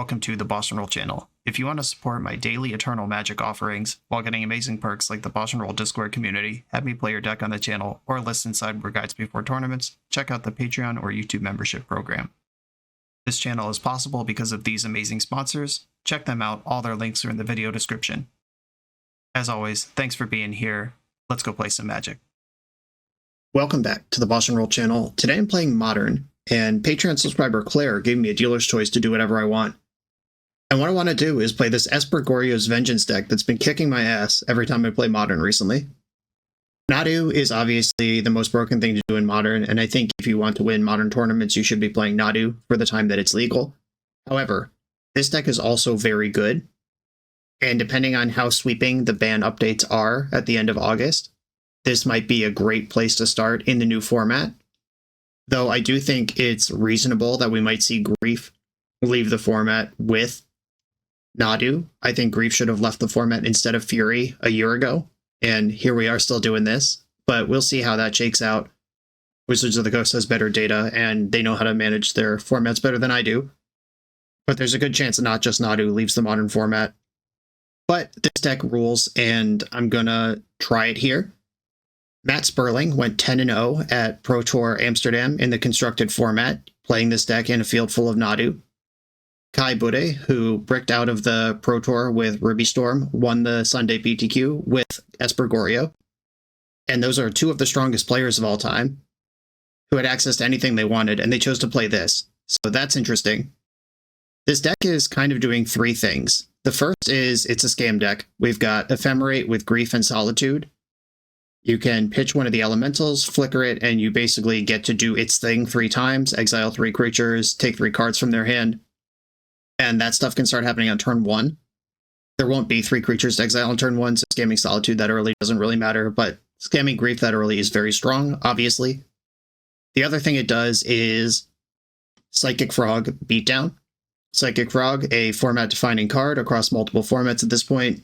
welcome to the BoshNRoll channel. If you want to support my daily Eternal Magic offerings while getting amazing perks like the BoshNRoll Discord community, have me play your deck on the channel, or listen sideboard guides before tournaments, check out the Patreon or YouTube membership program. This channel is possible because of these amazing sponsors. Check them out, all their links are in the video description. As always, thanks for being here. Let's go play some Magic. Welcome back to the BoshNRoll channel. Today I'm playing Modern, and Patreon subscriber Claire gave me a dealer's choice to do whatever I want. And what I want to do is play this Esper Goryo's Vengeance deck that's been kicking my ass every time I play Modern recently. Nadu is obviously the most broken thing to do in Modern, and I think if you want to win Modern tournaments, you should be playing Nadu for the time that it's legal. However, this deck is also very good, and depending on how sweeping the ban updates are at the end of August, this might be a great place to start in the new format. Though I do think it's reasonable that we might see Grief leave the format with Nadu. I think Grief should have left the format instead of Fury a year ago, and here we are still doing this. But we'll see how that shakes out. Wizards of the Coast has better data, and they know how to manage their formats better than I do. But there's a good chance that not just Nadu leaves the Modern format. But this deck rules, and I'm gonna try it here. Matt Sperling went 10-0 at Pro Tour Amsterdam in the constructed format, playing this deck in a field full of Nadu. Kai Bude, who bricked out of the Pro Tour with Ruby Storm, won the Sunday PTQ with Esper Goryo. And those are two of the strongest players of all time, who had access to anything they wanted, and they chose to play this. So that's interesting. This deck is kind of doing three things. The first is it's a scam deck. We've got Ephemerate with Grief and Solitude. You can pitch one of the elementals, flicker it, and you basically get to do its thing 3 times, exile 3 creatures, take 3 cards from their hand, and that stuff can start happening on turn 1. There won't be 3 creatures to exile on turn 1, so scamming Solitude that early doesn't really matter, but scamming Grief that early is very strong, obviously. The other thing it does is Psychic Frog Beatdown. Psychic Frog, a format-defining card across multiple formats at this point.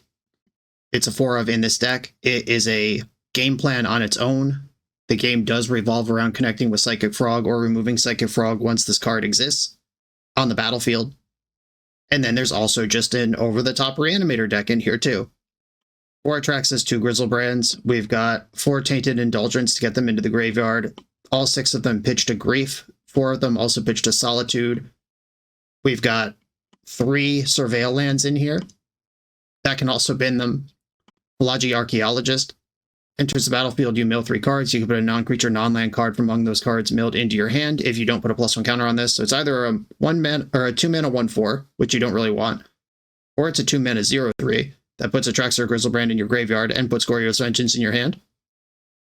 It's a 4 of in this deck. It is a game plan on its own. The game does revolve around connecting with Psychic Frog or removing Psychic Frog once this card exists on the battlefield. And then there's also just an over-the-top Reanimator deck in here too. 4 Atraxas, 2 Grizzlebrands. We've got 4 Tainted Indulgence to get them into the graveyard. All 6 of them pitch to Grief. 4 of them also pitch to Solitude. We've got 3 Surveil lands in here. That can also bin them. Pelagi Archaeologist. Enters the battlefield, you mill 3 cards. You can put a non-creature, non-land card from among those cards milled into your hand if you don't put a +1 counter on this. So it's either a 1-mana or a 2-mana 1/4, which you don't really want, or it's a 2-mana 0/3 that puts a Atraxas or Grizzlebrand in your graveyard and puts Goryo's Vengeance in your hand.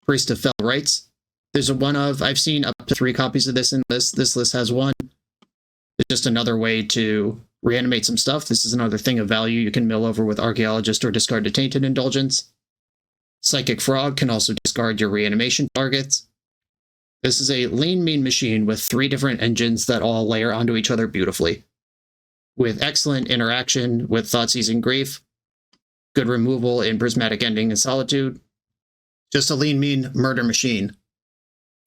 Priest of Fell Rites. There's a one of, I've seen up to 3 copies of this in this. This list has 1. It's just another way to reanimate some stuff. This is another thing of value you can mill over with Archaeologist or discard to Tainted Indulgence. Psychic Frog can also discard your reanimation targets. This is a lean, mean machine with 3 different engines that all layer onto each other beautifully, with excellent interaction with Thoughtseize and Grief, good removal in Prismatic Ending and Solitude. Just a lean, mean murder machine.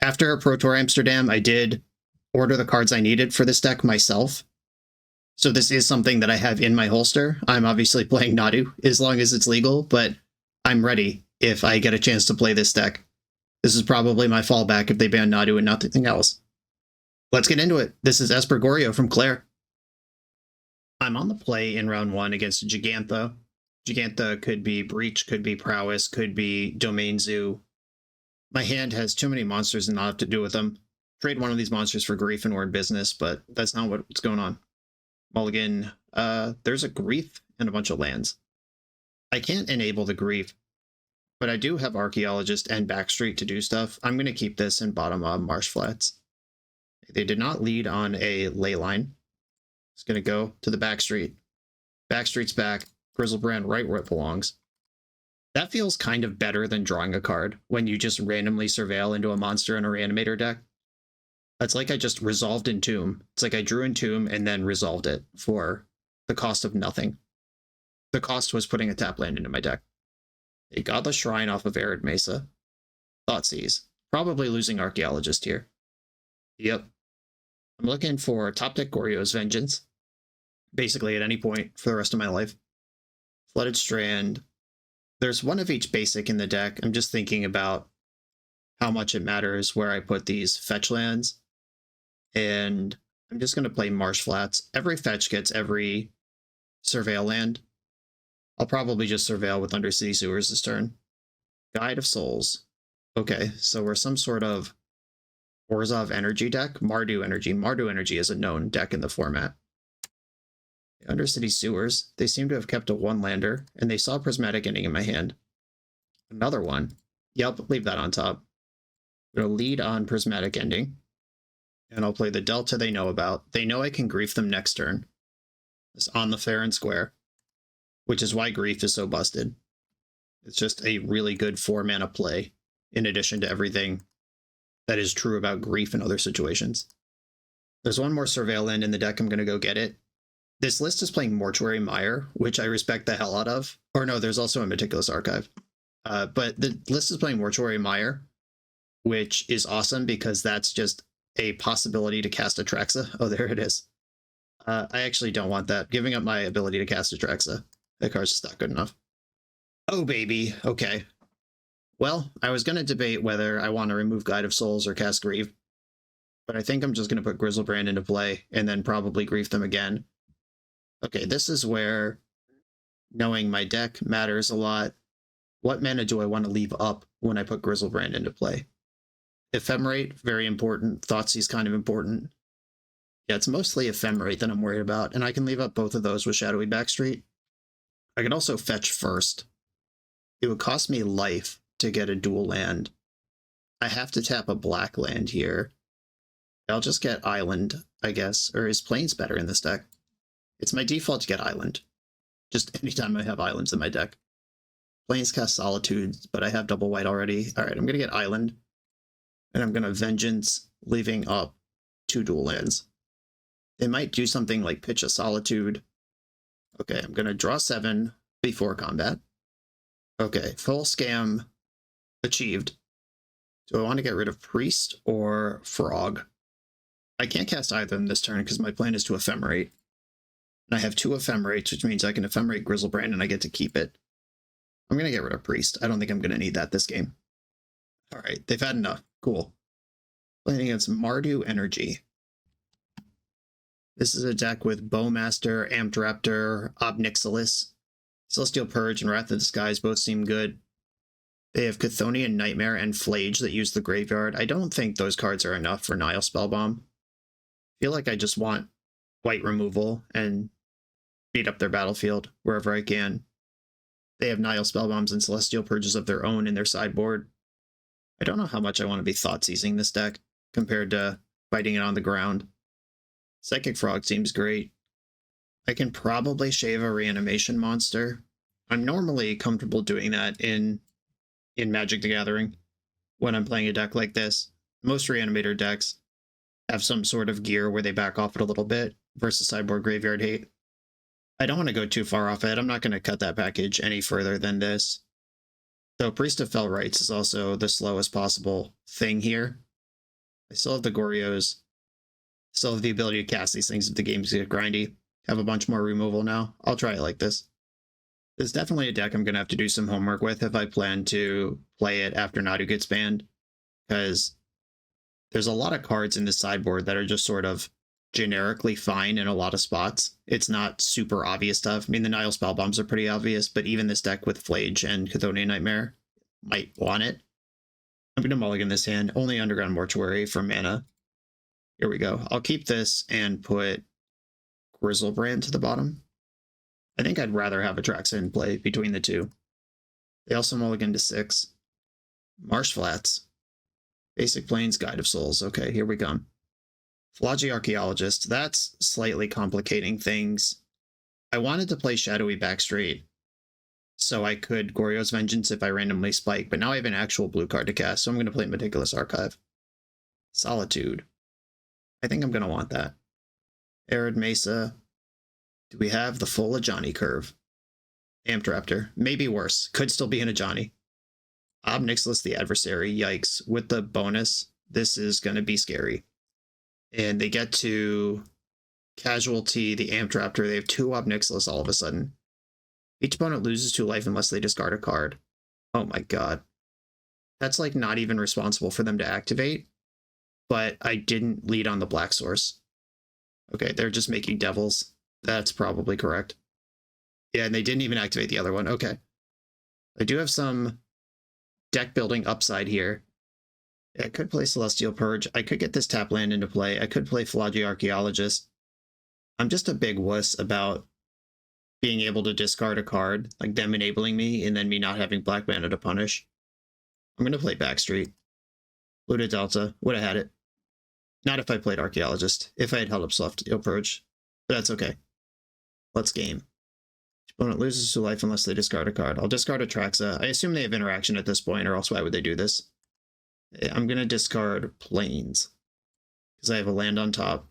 After Pro Tour Amsterdam, I did order the cards I needed for this deck myself. So this is something that I have in my holster. I'm obviously playing Nadu as long as it's legal, but I'm ready if I get a chance to play this deck. This is probably my fallback if they ban Nadu and nothing else. Let's get into it. This is Esper Goryo from Claire. I'm on the play in round 1 against Gigantha. Gigantha could be Breach, could be Prowess, could be Domain Zoo. My hand has too many monsters and not enough to do with them. Trade one of these monsters for Grief and we're in business, but that's not what's going on. Mulligan, there's a Grief and a bunch of lands. I can't enable the Grief, but I do have Archaeologist and Backstreet to do stuff. I'm going to keep this in bottom Marsh Flats. They did not lead on a ley line. It's going to go to the Backstreet. Backstreet's back. Grizzlebrand right where it belongs. That feels kind of better than drawing a card when you just randomly surveil into a monster in a Reanimator deck. It's like I just resolved Entomb. It's like I drew Entomb and then resolved it for the cost of nothing. The cost was putting a tap land into my deck. A Godless Shrine off of Arid Mesa. Thoughtseize. Probably losing Archaeologist here. Yep. I'm looking for top deck Goryo's Vengeance. basically at any point for the rest of my life. Flooded Strand. There's one of each basic in the deck. I'm just thinking about how much it matters where I put these fetch lands. And I'm just going to play Marsh Flats. Every fetch gets every Surveil land. I'll probably just Surveil with Undercity Sewers this turn. Guide of Souls. Okay, so we're some sort of Orzhov energy deck. Mardu energy. Mardu energy is a known deck in the format. Undercity Sewers. They seem to have kept a one-lander, and they saw Prismatic Ending in my hand. Another one. Yep, leave that on top. I'm going to lead on Prismatic Ending. And I'll play the Delta they know about. They know I can grief them next turn. It's on the fair and square, which is why grief is so busted. It's just a really good 4-mana play, in addition to everything that is true about grief in other situations. There's one more Surveil land in the deck. I'm going to go get it. This list is playing Mortuary Mire, which I respect the hell out of. Or no, there's also a Meticulous Archive. But the list is playing Mortuary Mire, which is awesome because that's just a possibility to cast Atraxa. Oh, there it is. I actually don't want that. Giving up my ability to cast Atraxa. That card's just not good enough. Oh, baby. Okay. Well, I was going to debate whether I want to remove Guide of Souls or cast Grieve, but I think I'm just going to put Grizzlebrand into play and then probably grief them again. Okay, this is where knowing my deck matters a lot. What mana do I want to leave up when I put Grizzlebrand into play? Ephemerate, very important. Thoughtseize, kind of important. Yeah, it's mostly Ephemerate that I'm worried about, and I can leave up both of those with Shadowy Backstreet. I can also fetch first. It would cost me life to get a dual land. I have to tap a black land here. I'll just get Island, I guess, or is Plains better in this deck? It's my default to get Island. Just anytime I have Islands in my deck. Plains cast Solitude, but I have double white already. Alright, I'm going to get Island. And I'm going to Vengeance, leaving up 2 dual lands. They might do something like pitch a Solitude. Okay, I'm going to draw 7 before combat. Okay, full scam achieved. Do I want to get rid of Priest or Frog? I can't cast either in this turn because my plan is to Ephemerate. And I have 2 Ephemerates, which means I can Ephemerate Grizzlebrand and I get to keep it. I'm going to get rid of Priest. I don't think I'm going to need that this game. Alright, they've had enough. Cool. Playing against Mardu Energy. This is a deck with Bowmaster, Amped Raptor, Obnixilis. Celestial Purge and Wrath of the Skies both seem good. They have Chthonian Nightmare and Flage that use the graveyard. I don't think those cards are enough for Nile Spellbomb. I feel like I just want white removal and beat up their battlefield wherever I can. They have Nile Spellbombs and Celestial Purges of their own in their sideboard. I don't know how much I want to be Thoughtseizing this deck compared to fighting it on the ground. Psychic Frog seems great. I can probably shave a Reanimation monster. I'm normally comfortable doing that in Magic the Gathering when I'm playing a deck like this. Most Reanimator decks have some sort of gear where they back off it a little bit versus sideboard graveyard hate. I don't want to go too far off it. I'm not going to cut that package any further than this. So Priest of Fell Rites is also the slowest possible thing here. I still have the Goryos. Still have the ability to cast these things if the games get grindy. Have a bunch more removal now. I'll try it like this. It's definitely a deck I'm going to have to do some homework with if I plan to play it after Nadu gets banned. Because there's a lot of cards in this sideboard that are just sort of generically fine in a lot of spots. It's not super obvious stuff. I mean, the Nile Spellbombs are pretty obvious, but even this deck with Flage and Chthonian Nightmare might want it. I'm going to mulligan this hand. Only Underground Mortuary for mana. Here we go. I'll keep this and put Grizzlebrand to the bottom. I think I'd rather have Atraxa in play between the two. They also mulligan to 6. Marsh Flats. Basic Plains, Guide of Souls. Okay, here we come. Phlogy Archaeologist. That's slightly complicating things. I wanted to play Shadowy Backstreet so I could Goryo's Vengeance if I randomly spike, but now I have an actual blue card to cast, so I'm going to play Meticulous Archive. Solitude. I think I'm going to want that. Arid Mesa. Do we have the full Ajani curve? Amped Raptor. Maybe worse. Could still be an Ajani. Obnixilis the Adversary. Yikes. With the bonus, this is going to be scary. And they get to Casualty, the Amped Raptor. They have 2 Ob Nixilis all of a sudden. Each opponent loses 2 life unless they discard a card. Oh my god. That's like not even responsible for them to activate, but I didn't lead on the black source. Okay, they're just making devils. That's probably correct. Yeah, and they didn't even activate the other one. Okay. I do have some deck building upside here. I could play Celestial Purge. I could get this tap land into play. I could play Flagi Archaeologist. I'm just a big wuss about being able to discard a card, like them enabling me, and then me not having black mana to punish. I'm going to play Backstreet. Luda Delta. Would have had it. Not if I played Archaeologist. If I had held up Celestial Purge. But that's okay. Let's game. Opponent loses 2 life unless they discard a card. I'll discard Atraxa. I assume they have interaction at this point, or else why would they do this? I'm going to discard Plains, because I have a land on top.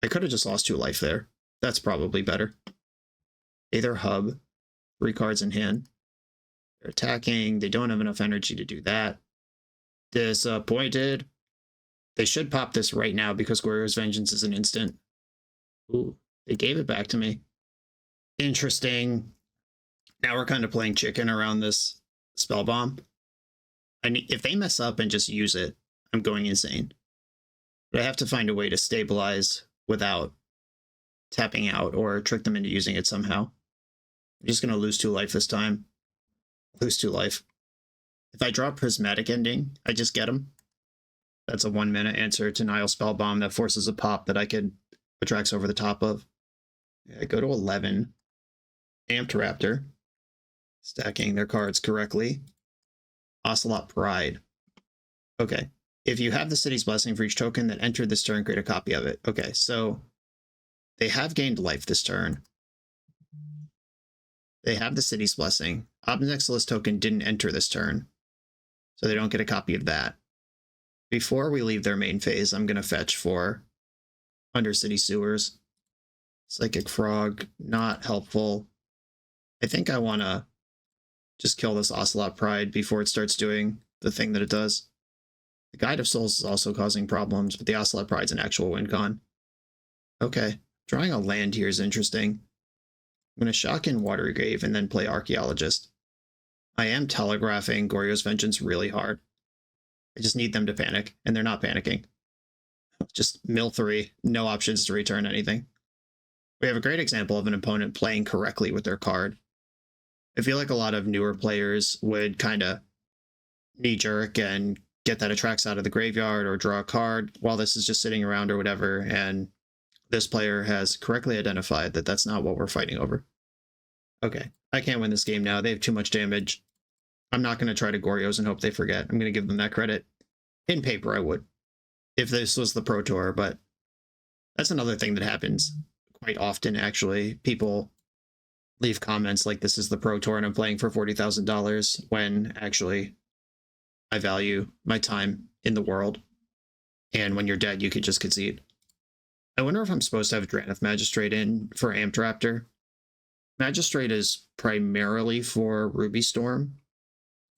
I could have just lost 2 life there. That's probably better. Either hub, 3 cards in hand. They're attacking. They don't have enough energy to do that. Disappointed. They should pop this right now because Goryo's Vengeance is an instant. Ooh, they gave it back to me. Interesting. Now we're kind of playing chicken around this spell bomb. If they mess up and just use it, I'm going insane. But I have to find a way to stabilize without tapping out or trick them into using it somehow. I'm just going to lose 2 life this time. Lose 2 life. If I draw Prismatic Ending, I just get them. That's a 1-mana answer to Nile Spell Bomb that forces a pop that I could Atrax over the top of. Yeah, I go to 11. Amped Raptor. Stacking their cards correctly. Ocelot Pride. Okay. If you have the City's Blessing for each token that entered this turn, create a copy of it. Okay, so they have gained life this turn. They have the City's Blessing. Ob Nixilis token didn't enter this turn, so they don't get a copy of that. Before we leave their main phase, I'm going to fetch for Undercity Sewers. Psychic Frog, not helpful. I think I want to just kill this Ocelot Pride before it starts doing the thing that it does. The Guide of Souls is also causing problems, but the Ocelot Pride's an actual win con. Okay, drawing a land here is interesting. I'm going to shock in Watery Grave and then play Archaeologist. I am telegraphing Goryo's Vengeance really hard. I just need them to panic, and they're not panicking. Just mill 3, no options to return anything. We have a great example of an opponent playing correctly with their card. I feel like a lot of newer players would kind of knee-jerk and get that Atrax out of the graveyard or draw a card while this is just sitting around or whatever, and this player has correctly identified that that's not what we're fighting over. Okay, I can't win this game now. They have too much damage. I'm not going to try to Goryo's and hope they forget. I'm going to give them that credit. In paper, I would, if this was the Pro Tour, but that's another thing that happens quite often, actually. People leave comments like this is the Pro Tour and I'm playing for $40,000 when actually I value my time in the world. And when you're dead, you could just concede. I wonder if I'm supposed to have Drannith Magistrate in for Amped Raptor. Magistrate is primarily for Ruby Storm,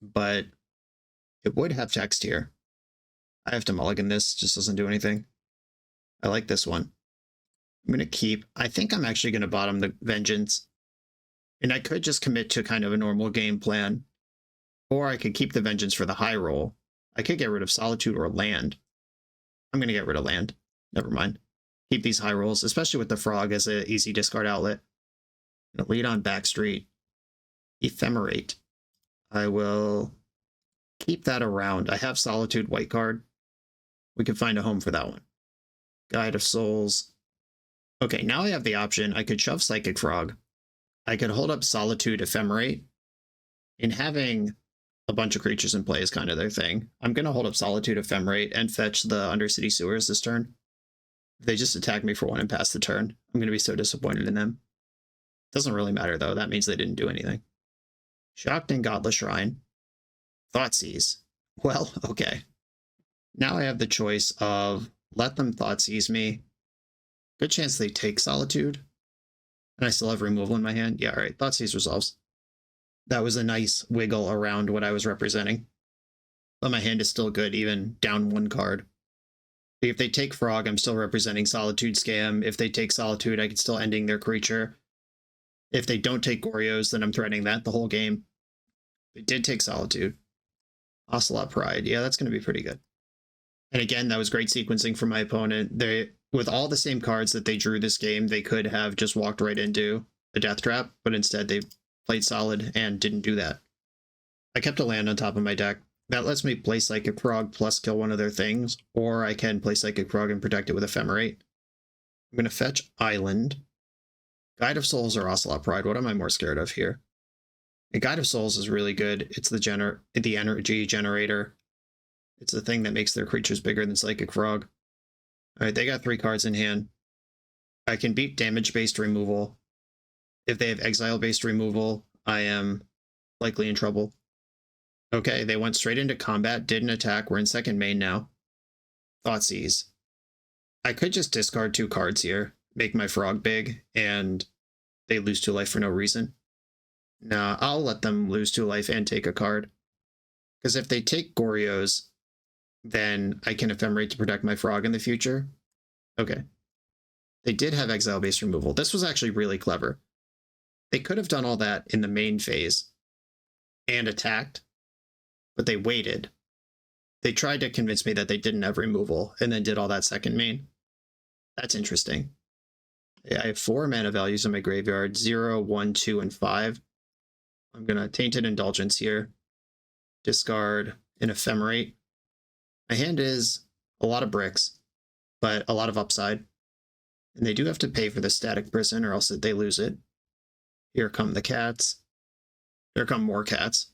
but it would have text here. I have to mulligan this, just doesn't do anything. I like this one. I'm going to keep, I think I'm actually going to bottom the Vengeance. And I could just commit to kind of a normal game plan. Or I could keep the Vengeance for the high roll. I could get rid of Solitude or Land. I'm going to get rid of Land. Never mind. Keep these high rolls, especially with the Frog as an easy discard outlet. I'm going to lead on Backstreet. Ephemerate. I will keep that around. I have Solitude white card. We can find a home for that one. Guide of Souls. Okay, now I have the option. I could shove Psychic Frog. I could hold up Solitude Ephemerate. In having a bunch of creatures in play is kind of their thing. I'm going to hold up Solitude Ephemerate and fetch the Undercity Sewers this turn. If they just attack me for 1 and pass the turn, I'm going to be so disappointed in them. Doesn't really matter, though. That means they didn't do anything. Shocked and Godless Shrine. Thoughtseize. Well, okay. Now I have the choice of let them Thoughtseize me. Good chance they take Solitude. And I still have removal in my hand. Yeah, alright. Thoughtseize resolves. That was a nice wiggle around what I was representing. But my hand is still good, even down 1 card. If they take Frog, I'm still representing Solitude Scam. If they take Solitude, I can still ending their creature. If they don't take Goryos, then I'm threatening that the whole game. They did take Solitude. Ocelot Pride. Yeah, that's going to be pretty good. And again, that was great sequencing from my opponent. They, with all the same cards that they drew this game, they could have just walked right into a Death Trap, but instead they played solid and didn't do that. I kept a land on top of my deck. That lets me play Psychic Frog plus kill one of their things, or I can play Psychic Frog and protect it with Ephemerate. I'm going to fetch Island. Guide of Souls or Ocelot Pride. What am I more scared of here? A Guide of Souls is really good. It's the energy generator. It's the thing that makes their creatures bigger than Psychic Frog. Alright, they got 3 cards in hand. I can beat damage-based removal. If they have exile-based removal, I am likely in trouble. Okay, they went straight into combat, didn't attack. We're in second main now. Thoughtseize. I could just discard 2 cards here, make my Frog big, and they lose 2 life for no reason. Nah, I'll let them lose 2 life and take a card. Because if they take Goryos, then I can Ephemerate to protect my Frog in the future. Okay. They did have exile-based removal. This was actually really clever. They could have done all that in the main phase and attacked, but they waited. They tried to convince me that they didn't have removal and then did all that second main. That's interesting. Yeah, I have 4 mana values in my graveyard, 0, 1, 2, and 5. I'm going to Tainted Indulgence here. Discard an Ephemerate. My hand is a lot of bricks, but a lot of upside. And they do have to pay for the Static Prison or else they lose it. Here come the cats. Here come more cats.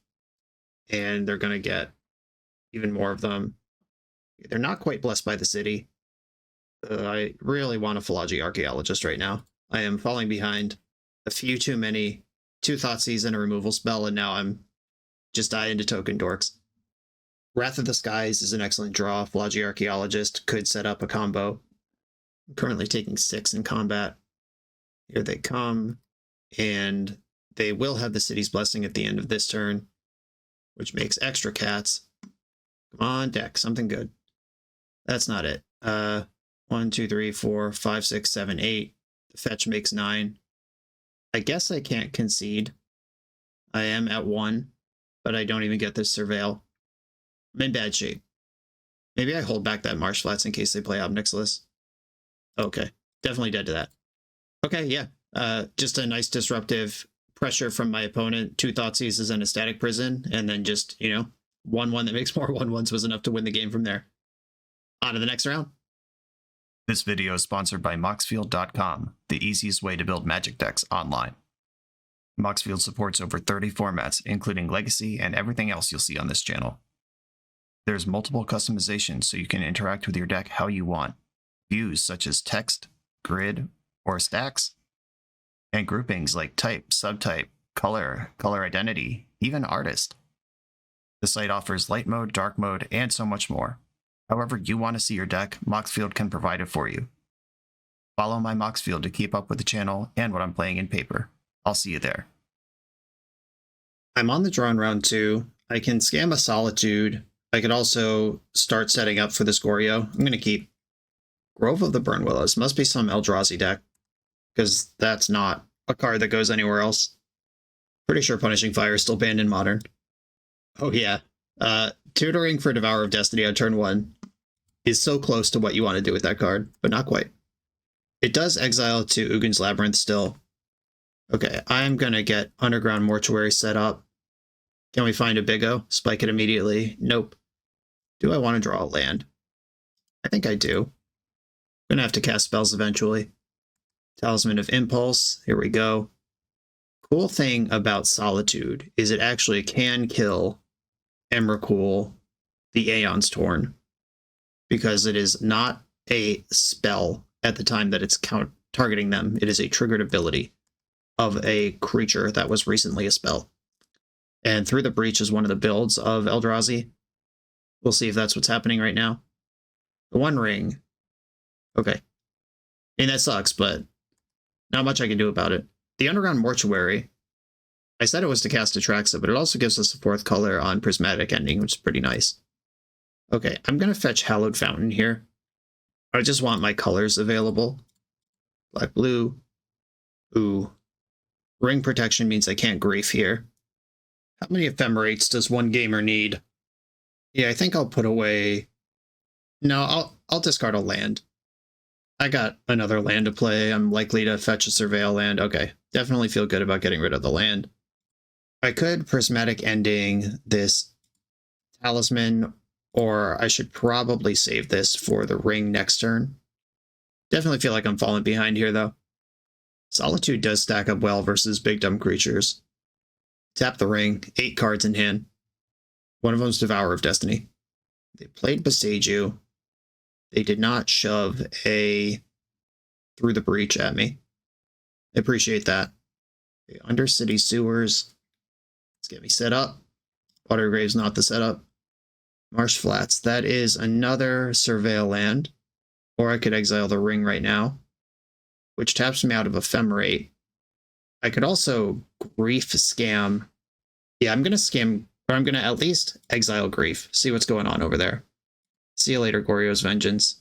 And they're going to get even more of them. They're not quite blessed by the city. I really want a Philology Archaeologist right now. I am falling behind. A few too many. 2 Thoughtseize and a removal spell, and now I'm just die into token dorks. Wrath of the Skies is an excellent draw. Philology Archaeologist could set up a combo. I'm currently taking 6 in combat. Here they come, and they will have the City's Blessing at the end of this turn, which makes extra cats. Come on, deck, something good. That's not it. 1, 2, 3, 4, 5, 6, 7, 8. The fetch makes 9. I guess I can't concede. I am at 1, but I don't even get this Surveil. I'm in bad shape. Maybe I hold back that Marsh Flats in case they play Obnixilis. Okay, definitely dead to that. Okay, yeah. Just a nice disruptive pressure from my opponent. 2 Thoughtseizes and a Static Prison, and then just, 1/1 that makes more 1/1s was enough to win the game from there. On to the next round. This video is sponsored by Moxfield.com, the easiest way to build Magic decks online. Moxfield supports over 30 formats, including Legacy and everything else you'll see on this channel. There's multiple customizations so you can interact with your deck how you want. Views such as text, grid, or stacks, and groupings like type, subtype, color, color identity, even artist. The site offers light mode, dark mode, and so much more. However you want to see your deck, Moxfield can provide it for you. Follow my Moxfield to keep up with the channel and what I'm playing in paper. I'll see you there. I'm on the draw in round 2. I can scam a Solitude. I could also start setting up for this Goryo. I'm going to keep Grove of the Burn Willows. Must be some Eldrazi deck, because that's not a card that goes anywhere else. Pretty sure Punishing Fire is still banned in Modern. Oh yeah. Tutoring for Devourer of Destiny on turn 1 is so close to what you want to do with that card, but not quite. It does exile to Ugin's Labyrinth still. Okay, I'm going to get Underground Mortuary set up. Can we find a Big O? Spike it immediately. Nope. Do I want to draw a land? I think I do. I'm going to have to cast spells eventually. Talisman of Impulse. Here we go. Cool thing about Solitude is it actually can kill Emrakul, the Aeon's Torn, because it is not a spell at the time that it's targeting them. It is a triggered ability of a creature that was recently a spell. And Through the Breach is one of the builds of Eldrazi. We'll see if that's what's happening right now. The One Ring. Okay. I mean, that sucks, but not much I can do about it. The Underground Mortuary. I said it was to cast Atraxa, but it also gives us a 4th color on Prismatic Ending, which is pretty nice. Okay, I'm going to fetch Hallowed Fountain here. I just want my colors available. Black, blue. Ooh. Ring protection means I can't grief here. How many ephemerates does one gamer need? Yeah, I think I'll put away... No, I'll discard a land. I got another land to play. I'm likely to fetch a Surveil land. Okay, definitely feel good about getting rid of the land. I could Prismatic Ending this Talisman, or I should probably save this for the ring next turn. Definitely feel like I'm falling behind here, though. Solitude does stack up well versus big dumb creatures. Tap the ring, 8 cards in hand. One of them's Devourer of Destiny. They played Boseiju. They did not shove a Through the Breach at me. I appreciate that. Okay, Undercity Sewers. Let's get me set up. Watergrave's not the setup. Marsh Flats. That is another Surveil land. Or I could exile the ring right now, which taps me out of Ephemerate. I could also Grief Scam. Yeah, I'm going to scam, or I'm going to at least exile Grief. See what's going on over there. See you later, Goryo's Vengeance.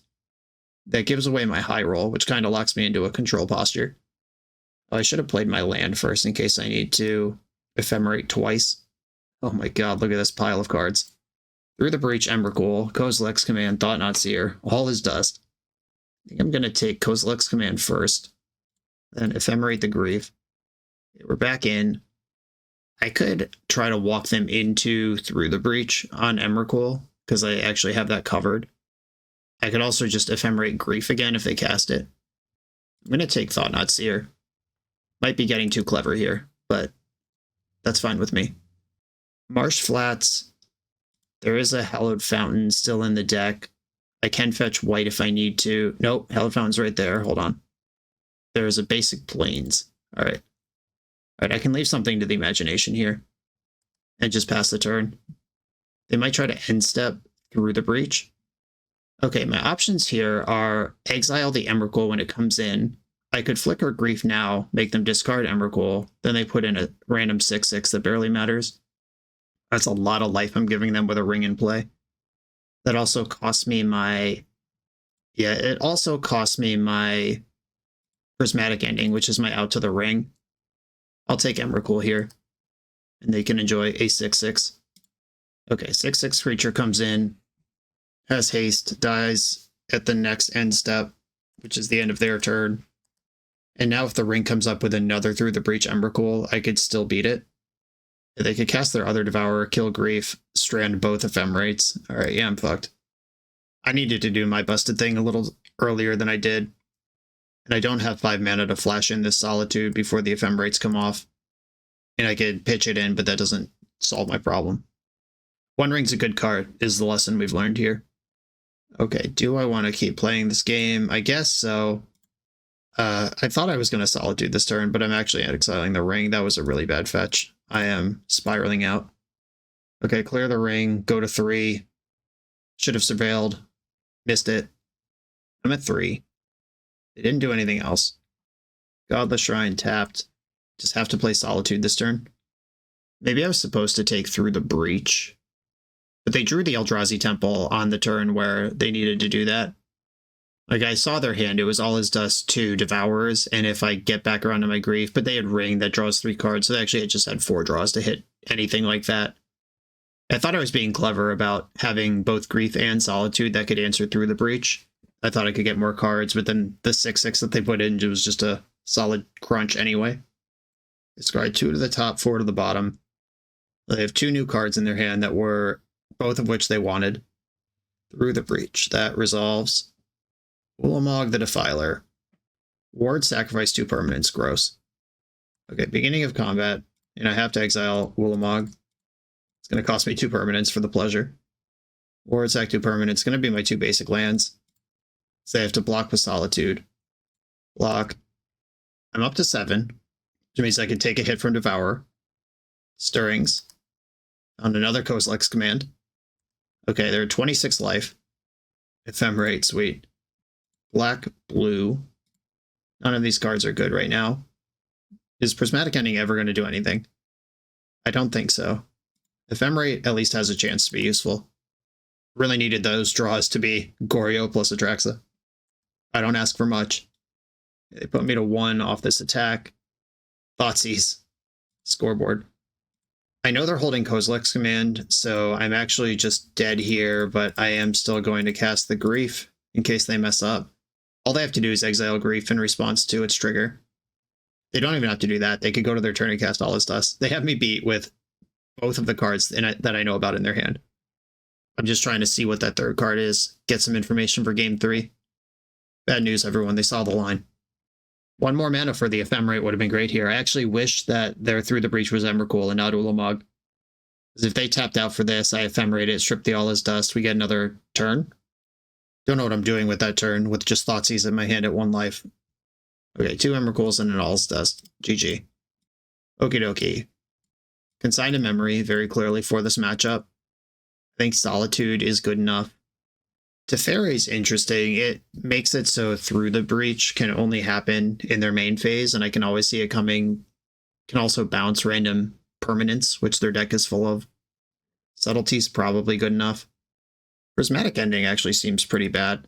That gives away my high roll, which kind of locks me into a control posture. Oh, I should have played my land first in case I need to Ephemerate twice. Oh my god, look at this pile of cards. Through the Breach, Emrakul, Kozilek's Command, Thought Not Seer, all is dust. I think I'm going to take Kozilek's Command first, then Ephemerate the Grief. Okay, we're back in. I could try to walk them into Through the Breach on Emrakul, because I actually have that covered. I could also just Ephemerate Grief again if they cast it. I'm going to take Thought Not Seer. Might be getting too clever here, but that's fine with me. Marsh Flats. There is a Hallowed Fountain still in the deck. I can fetch white if I need to. Nope, Hallowed Fountain's right there. Hold on. There's a basic Plains. All right. All right, I can leave something to the imagination here and just pass the turn. They might try to end step Through the Breach. Okay, my options here are exile the Emrakul when it comes in. I could flicker Grief now, make them discard Emrakul, then they put in a random 6/6 that barely matters. That's a lot of life I'm giving them with a ring in play. That also costs me my... Yeah, it also costs me my Prismatic Ending, which is my out to the ring. I'll take Emrakul here, and they can enjoy a 6/6. Okay, 6/6 creature comes in, has haste, dies at the next end step, which is the end of their turn. And now if the ring comes up with another Through the Breach Emrakul, I could still beat it. They could cast their other Devourer, kill Grief, strand both Ephemerates. Alright, yeah, I'm fucked. I needed to do my busted thing a little earlier than I did. And I don't have 5 mana to flash in this Solitude before the Ephemerates come off. And I could pitch it in, but that doesn't solve my problem. One Ring's a good card, is the lesson we've learned here. Okay, do I want to keep playing this game? I guess so. I thought I was going to Solitude this turn, but I'm actually exiling the ring. That was a really bad fetch. I am spiraling out. Okay, clear the ring, go to 3. Should have surveilled. Missed it. I'm at 3. They didn't do anything else. Godless Shrine tapped. Just have to play Solitude this turn. Maybe I was supposed to take Through the Breach. But they drew the Eldrazi Temple on the turn where they needed to do that. Like, I saw their hand, it was All Is Dust 2 Devourers, and if I get back around to my Grief, but they had Ring that draws 3 cards, so they actually just had 4 draws to hit anything like that. I thought I was being clever about having both Grief and Solitude that could answer Through the Breach. I thought I could get more cards, but then the 6/6 that they put in was just a solid crunch anyway. Discard 2 to the top, 4 to the bottom. They have 2 new cards in their hand that were both of which they wanted. Through the Breach. That resolves. Ulamog the Defiler. Ward sacrifice 2 permanents. Gross. Okay, beginning of combat, and I have to exile Ulamog. It's going to cost me 2 permanents for the pleasure. Ward sack 2 permanents. It's going to be my 2 basic lands. So I have to block with Solitude. Block. I'm up to 7, which means I can take a hit from Devourer. Stirrings. On another Kozilek's Command. Okay, they're 26 life. Ephemerate, sweet. Black, blue. None of these cards are good right now. Is Prismatic Ending ever going to do anything? I don't think so. Ephemerate at least has a chance to be useful. Really needed those draws to be Goryo plus Atraxa. I don't ask for much. They put me to 1 off this attack. Thoughtseize. Scoreboard. I know they're holding Kozilek's command, so I'm actually just dead here, but I am still going to cast the Grief in case they mess up. All they have to do is exile Grief in response to its trigger. They don't even have to do that. They could go to their turn and cast All Is Dust. They have me beat with both of the cards that I know about in their hand. I'm just trying to see what that third card is, get some information for game 3. Bad news, everyone. They saw the line. 1 more mana for the Ephemerate would have been great here. I actually wish that their Through the Breach was Emrakul and not Ulamog. Because if they tapped out for this, I Ephemerate it, strip the All Is Dust, we get another turn. Don't know what I'm doing with that turn, with just Thoughtseize in my hand at 1 life. Okay, 2 Emrakuls and an All Is Dust. GG. Okie dokie. Consign to Memory, very clearly for this matchup. I think Solitude is good enough. Teferi's interesting. It makes it so Through the Breach can only happen in their main phase, and I can always see it coming. Can also bounce random permanents, which their deck is full of. Subtlety's probably good enough. Prismatic Ending actually seems pretty bad.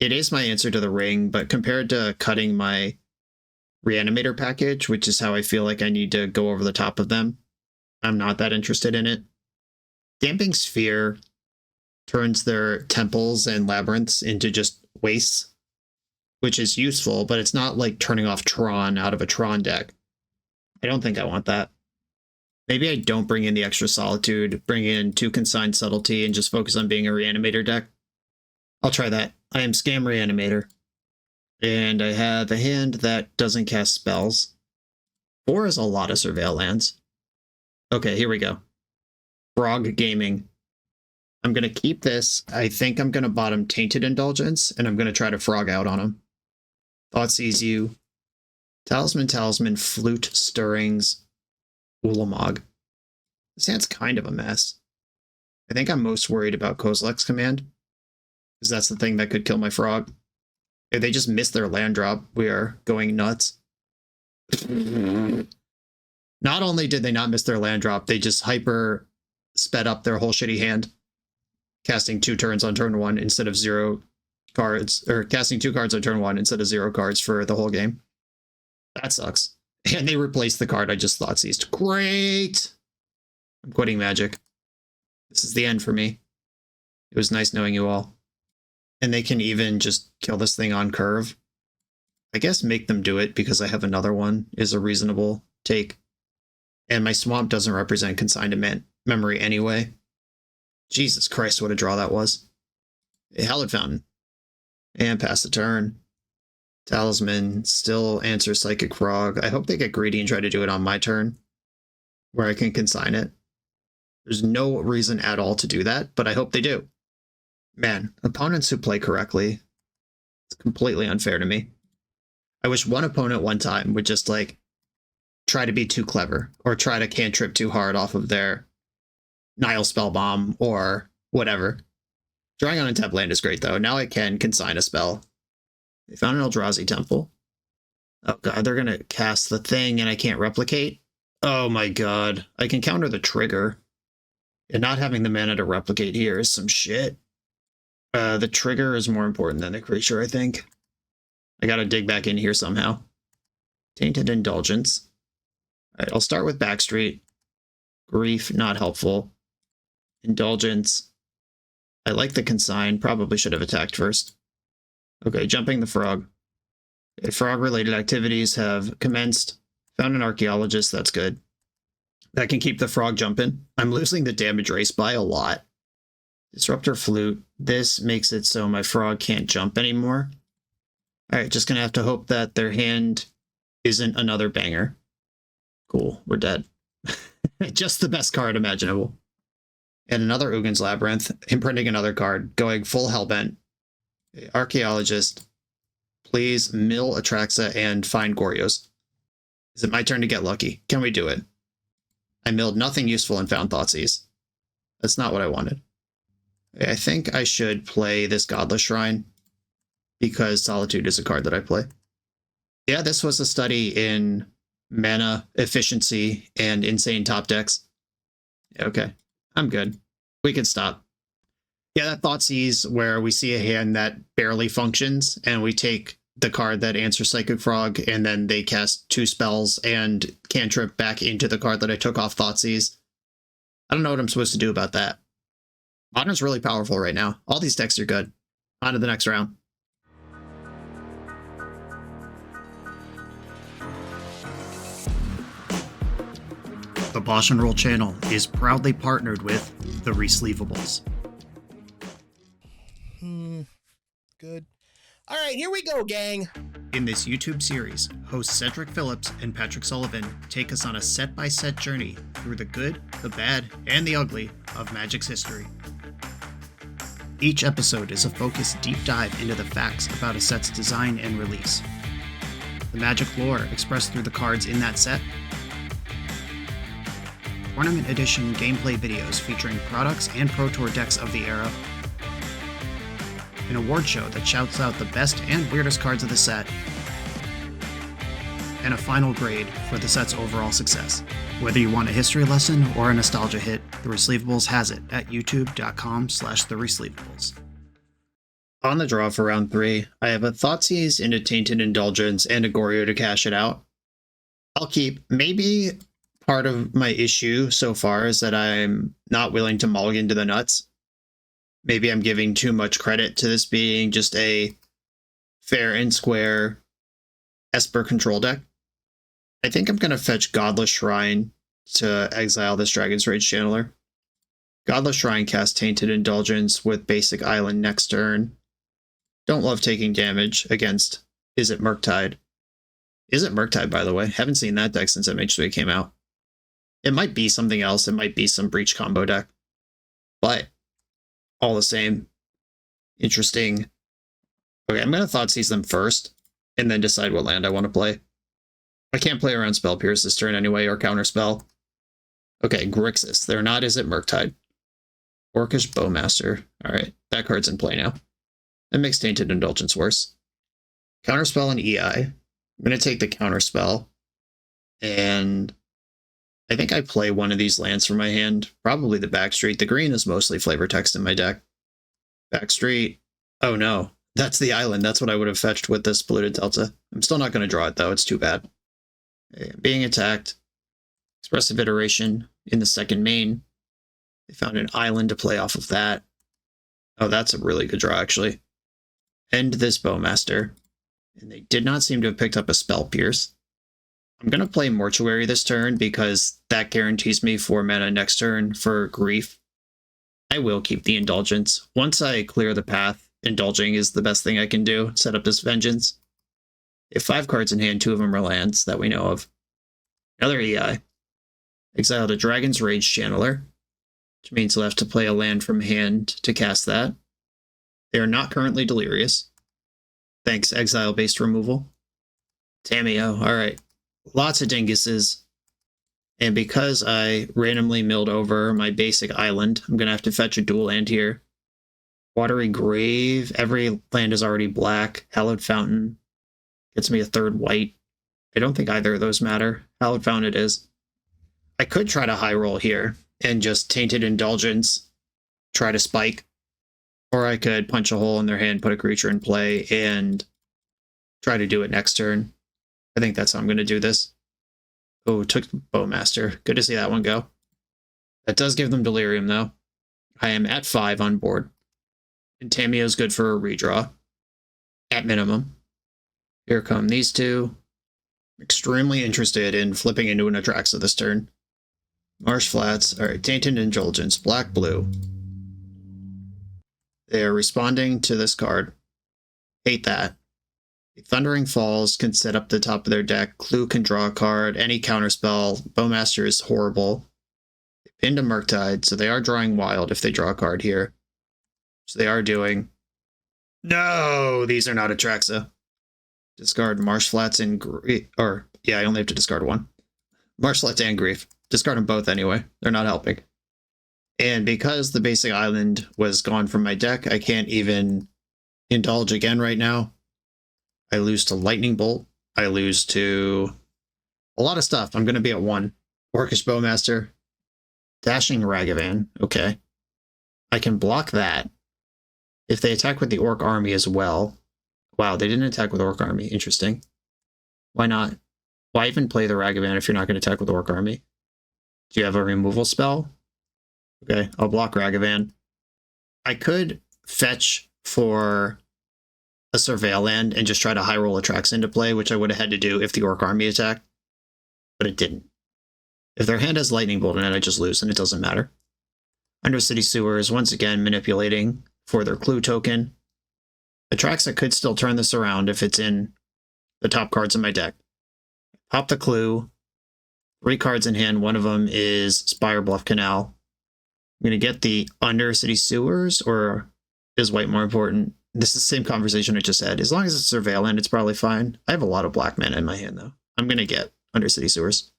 It is my answer to the Ring, but compared to cutting my Reanimator package, which is how I feel like I need to go over the top of them, I'm not that interested in it. Damping Sphere turns their temples and labyrinths into just wastes, which is useful, but it's not like turning off Tron out of a Tron deck. I don't think I want that. Maybe I don't bring in the extra Solitude, bring in 2 Consigned Subtlety, and just focus on being a Reanimator deck. I'll try that. I am Scam Reanimator. And I have a hand that doesn't cast spells. 4 is a lot of Surveil lands. Okay, here we go. Frog Gaming. I'm going to keep this. I think I'm going to bottom Tainted Indulgence, and I'm going to try to frog out on him. Thoughtseize you. Talisman, Flute, Stirrings, Ulamog. This hand's kind of a mess. I think I'm most worried about Kozilek's command, because that's the thing that could kill my frog. If they just miss their land drop, we are going nuts. Not only did they not miss their land drop, they just hyper sped up their whole shitty hand, casting 2 turns on turn 1 instead of 0 cards, or casting 2 cards on turn 1 instead of 0 cards for the whole game. That sucks. And they replaced the card I just Thoughtseized. Great! I'm quitting Magic. This is the end for me. It was nice knowing you all. And they can even just kill this thing on curve. I guess make them do it because I have another one is a reasonable take. And my Swamp doesn't represent Consigned to Memory anyway. Jesus Christ, what a draw that was. A Hallowed Fountain. And pass the turn. Talisman still answers Psychic Frog. I hope they get greedy and try to do it on my turn, where I can consign it. There's no reason at all to do that, but I hope they do. Man, opponents who play correctly, it's completely unfair to me. I wish one opponent one time would just, like, try to be too clever, or try to cantrip too hard off of their Nile Spellbomb, or whatever. Drawing on untapped land is great, though. Now I can consign a spell. They found an Eldrazi Temple. Oh god, they're gonna cast the thing and I can't replicate? Oh my god. I can counter the trigger. And not having the mana to replicate here is some shit. The trigger is more important than the creature, I think. I gotta dig back in here somehow. Tainted Indulgence. Alright, I'll start with Backstreet. Grief, not helpful. Indulgence. I like the Consign, probably should have attacked first. Okay, jumping the frog. Okay, frog-related activities have commenced. Found an archaeologist, that's good. That can keep the frog jumping. I'm losing the damage race by a lot. Disruptor Flute. This makes it so my frog can't jump anymore. Alright, just gonna have to hope that their hand isn't another banger. Cool, we're dead. Just the best card imaginable. And another Ugin's Labyrinth, imprinting another card, going full Hellbent. Archaeologist, please mill Atraxa and find Goryos. Is it my turn to get lucky? Can we do it? I milled nothing useful and found Thoughtseize. That's not what I wanted. I think I should play this Godless Shrine because Solitude is a card that I play. Yeah, this was a study in mana efficiency and insane top decks. Okay, I'm good. We can stop. Yeah, that Thoughtseize where we see a hand that barely functions, and we take the card that answers Psychic Frog, and then they cast 2 spells and cantrip back into the card that I took off Thoughtseize. I don't know what I'm supposed to do about that. Modern's really powerful right now. All these decks are good. On to the next round. The BoshNRoll channel is proudly partnered with the Resleevables. Good. All right, here we go, gang. In this YouTube series, hosts Cedric Phillips and Patrick Sullivan take us on a set-by-set journey through the good, the bad, and the ugly of Magic's history. Each episode is a focused deep dive into the facts about a set's design and release, the Magic lore expressed through the cards in that set, Tournament Edition gameplay videos featuring products and Pro Tour decks of the era, an award show that shouts out the best and weirdest cards of the set, and a final grade for the set's overall success. Whether you want a history lesson or a nostalgia hit, The Resleevables has it at youtube.com/theresleevables. On the draw for round 3, I have a Thoughtseize into Tainted Indulgence and a Goryo to cash it out. I'll keep. Maybe part of my issue so far is that I'm not willing to mulligan to the nuts. Maybe I'm giving too much credit to this being just a fair and square Esper control deck. I think I'm going to fetch Godless Shrine to exile this Dragon's Rage Channeler. Godless Shrine casts Tainted Indulgence with basic Island next turn. Don't love taking damage against Is It Murktide. Is It Murktide, by the way? Haven't seen that deck since MH3 came out. It might be something else. It might be some Breach combo deck. But all the same, interesting. Okay, I'm going to Thoughtseize them first, and then decide what land I want to play. I can't play around Spell Pierce this turn anyway, or Counterspell. Okay, Grixis. They're not Is It Murktide. Orcish Bowmaster. Alright, that card's in play now. That makes Tainted Indulgence worse. Counterspell and EI. I'm going to take the Counterspell, and I think I play one of these lands from my hand. Probably the Backstreet. The green is mostly flavor text in my deck. Backstreet. Oh no, that's the island. That's what I would have fetched with this Polluted Delta. I'm still not going to draw it though. It's too bad. Being attacked. Expressive Iteration in the second main. They found an island to play off of that. Oh, that's a really good draw actually. End this Bowmaster. And they did not seem to have picked up a Spell Pierce. I'm going to play Mortuary this turn because that guarantees me 4 mana next turn for Grief. I will keep the Indulgence. Once I clear the path, Indulging is the best thing I can do. Set up this Vengeance. If 5 cards in hand, 2 of them are lands that we know of. Another EI. Exiled a Dragon's Rage Channeler, which means I'll have to play a land from hand to cast that. They are not currently Delirious. Thanks, exile-based removal. Tameo, alright. Lots of dinguses. And because I randomly milled over my basic island, I'm going to have to fetch a dual land here. Watery Grave. Every land is already black. Hallowed Fountain gets me a 3rd white. I don't think either of those matter. Hallowed Fountain it is. I could try to high roll here and just Tainted Indulgence, try to spike. Or I could punch a hole in their hand, put a creature in play, and try to do it next turn. I think that's how I'm going to do this. Oh, took Bowmaster. Good to see that one go. That does give them Delirium, though. I am at 5 on board. And Tameo's good for a redraw. At minimum. Here come these two. Extremely interested in flipping into an Atraxa this turn. Marsh Flats. Alright, Tainted Indulgence. Black-blue. They are responding to this card. Hate that. Thundering Falls can set up the top of their deck. Clue can draw a card. Any counterspell. Bowmaster is horrible. They pinned a Murktide, so they are drawing wild if they draw a card here. So they are doing. No, these are not Atraxa. Discard Marsh Flats and Grief. Or, yeah, I only have to discard one. Marsh Flats and Grief. Discard them both anyway. They're not helping. And because the basic island was gone from my deck, I can't even indulge again right now. I lose to Lightning Bolt. I lose to a lot of stuff. I'm going to be at 1. Orcish Bowmaster. Dashing Ragavan. Okay. I can block that. If they attack with the Orc Army as well... Wow, they didn't attack with Orc Army. Interesting. Why not? Why even play the Ragavan if you're not going to attack with Orc Army? Do you have a removal spell? Okay, I'll block Ragavan. I could fetch for a Surveil land and just try to high roll Atraxa into play, which I would have had to do if the Orc Army attacked, but it didn't. If their hand has Lightning Bolt in it, I just lose, and it doesn't matter. Undercity Sewers, once again, manipulating for their clue token. Atraxa could still turn this around if it's in the top cards in my deck. Pop the clue. 3 cards in hand. One of them is Spire Bluff Canal. I'm going to get the Undercity Sewers, or is white more important? This is the same conversation I just had. As long as it's Surveil land, it's probably fine. I have a lot of black mana in my hand, though. I'm going to get Undercity Sewers.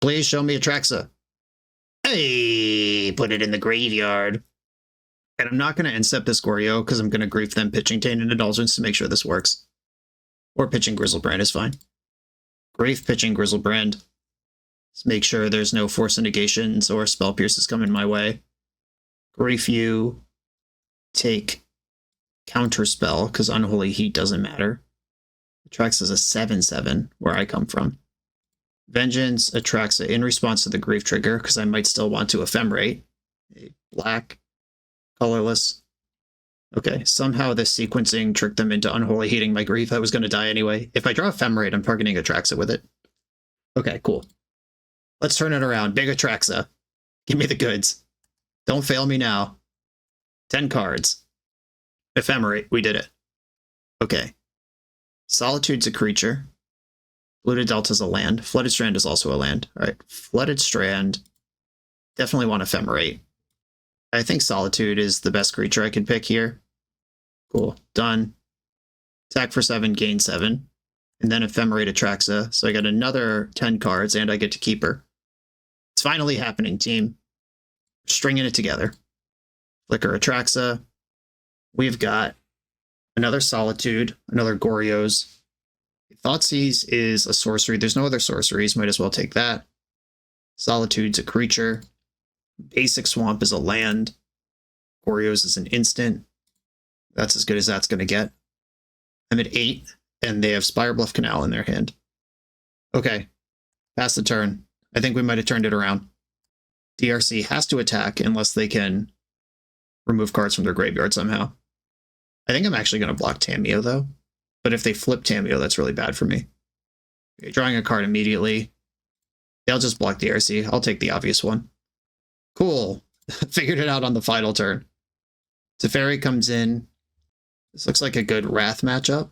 Please show me Atraxa. Hey, put it in the graveyard. And I'm not going to incept this Goryo because I'm going to grief them pitching Tainted Indulgence to make sure this works. Or pitching Grizzlebrand is fine. Grief pitching Grizzlebrand. Let's make sure there's no Force of Negations or Spell Pierces coming my way. Grief you. Take Counterspell because Unholy Heat doesn't matter. Atraxa is a 7/7 where I come from. Vengeance, Atraxa in response to the grief trigger because I might still want to ephemerate. A black, colorless. Okay, somehow this sequencing tricked them into Unholy Heating my grief. I was going to die anyway. If I draw Ephemerate, I'm targeting Atraxa with it. Okay, cool. Let's turn it around. Big Atraxa. Give me the goods. Don't fail me now. 10 cards. Ephemerate. We did it. Okay. Solitude's a creature. Flooded Delta's a land. Flooded Strand is also a land. Alright, Flooded Strand. Definitely want Ephemerate. I think Solitude is the best creature I can pick here. Cool. Done. Attack for 7, gain 7. And then Ephemerate Atraxa. So I get another 10 cards, and I get to keep her. It's finally happening, team. Stringing it together. Flicker Atraxa. We've got another Solitude, another Goryos. Thoughtseize is a sorcery. There's no other sorceries. Might as well take that. Solitude's a creature. Basic Swamp is a land. Goryos is an instant. That's as good as that's going to get. I'm at 8, and they have Spire Bluff Canal in their hand. Okay. Pass the turn. I think we might have turned it around. DRC has to attack unless they can remove cards from their graveyard somehow. I think I'm actually going to block Tamiyo, though. But if they flip Tamiyo, that's really bad for me. Okay, drawing a card immediately. They'll just block DRC. I'll take the obvious one. Cool. Figured it out on the final turn. Teferi comes in. This looks like a good Wrath matchup.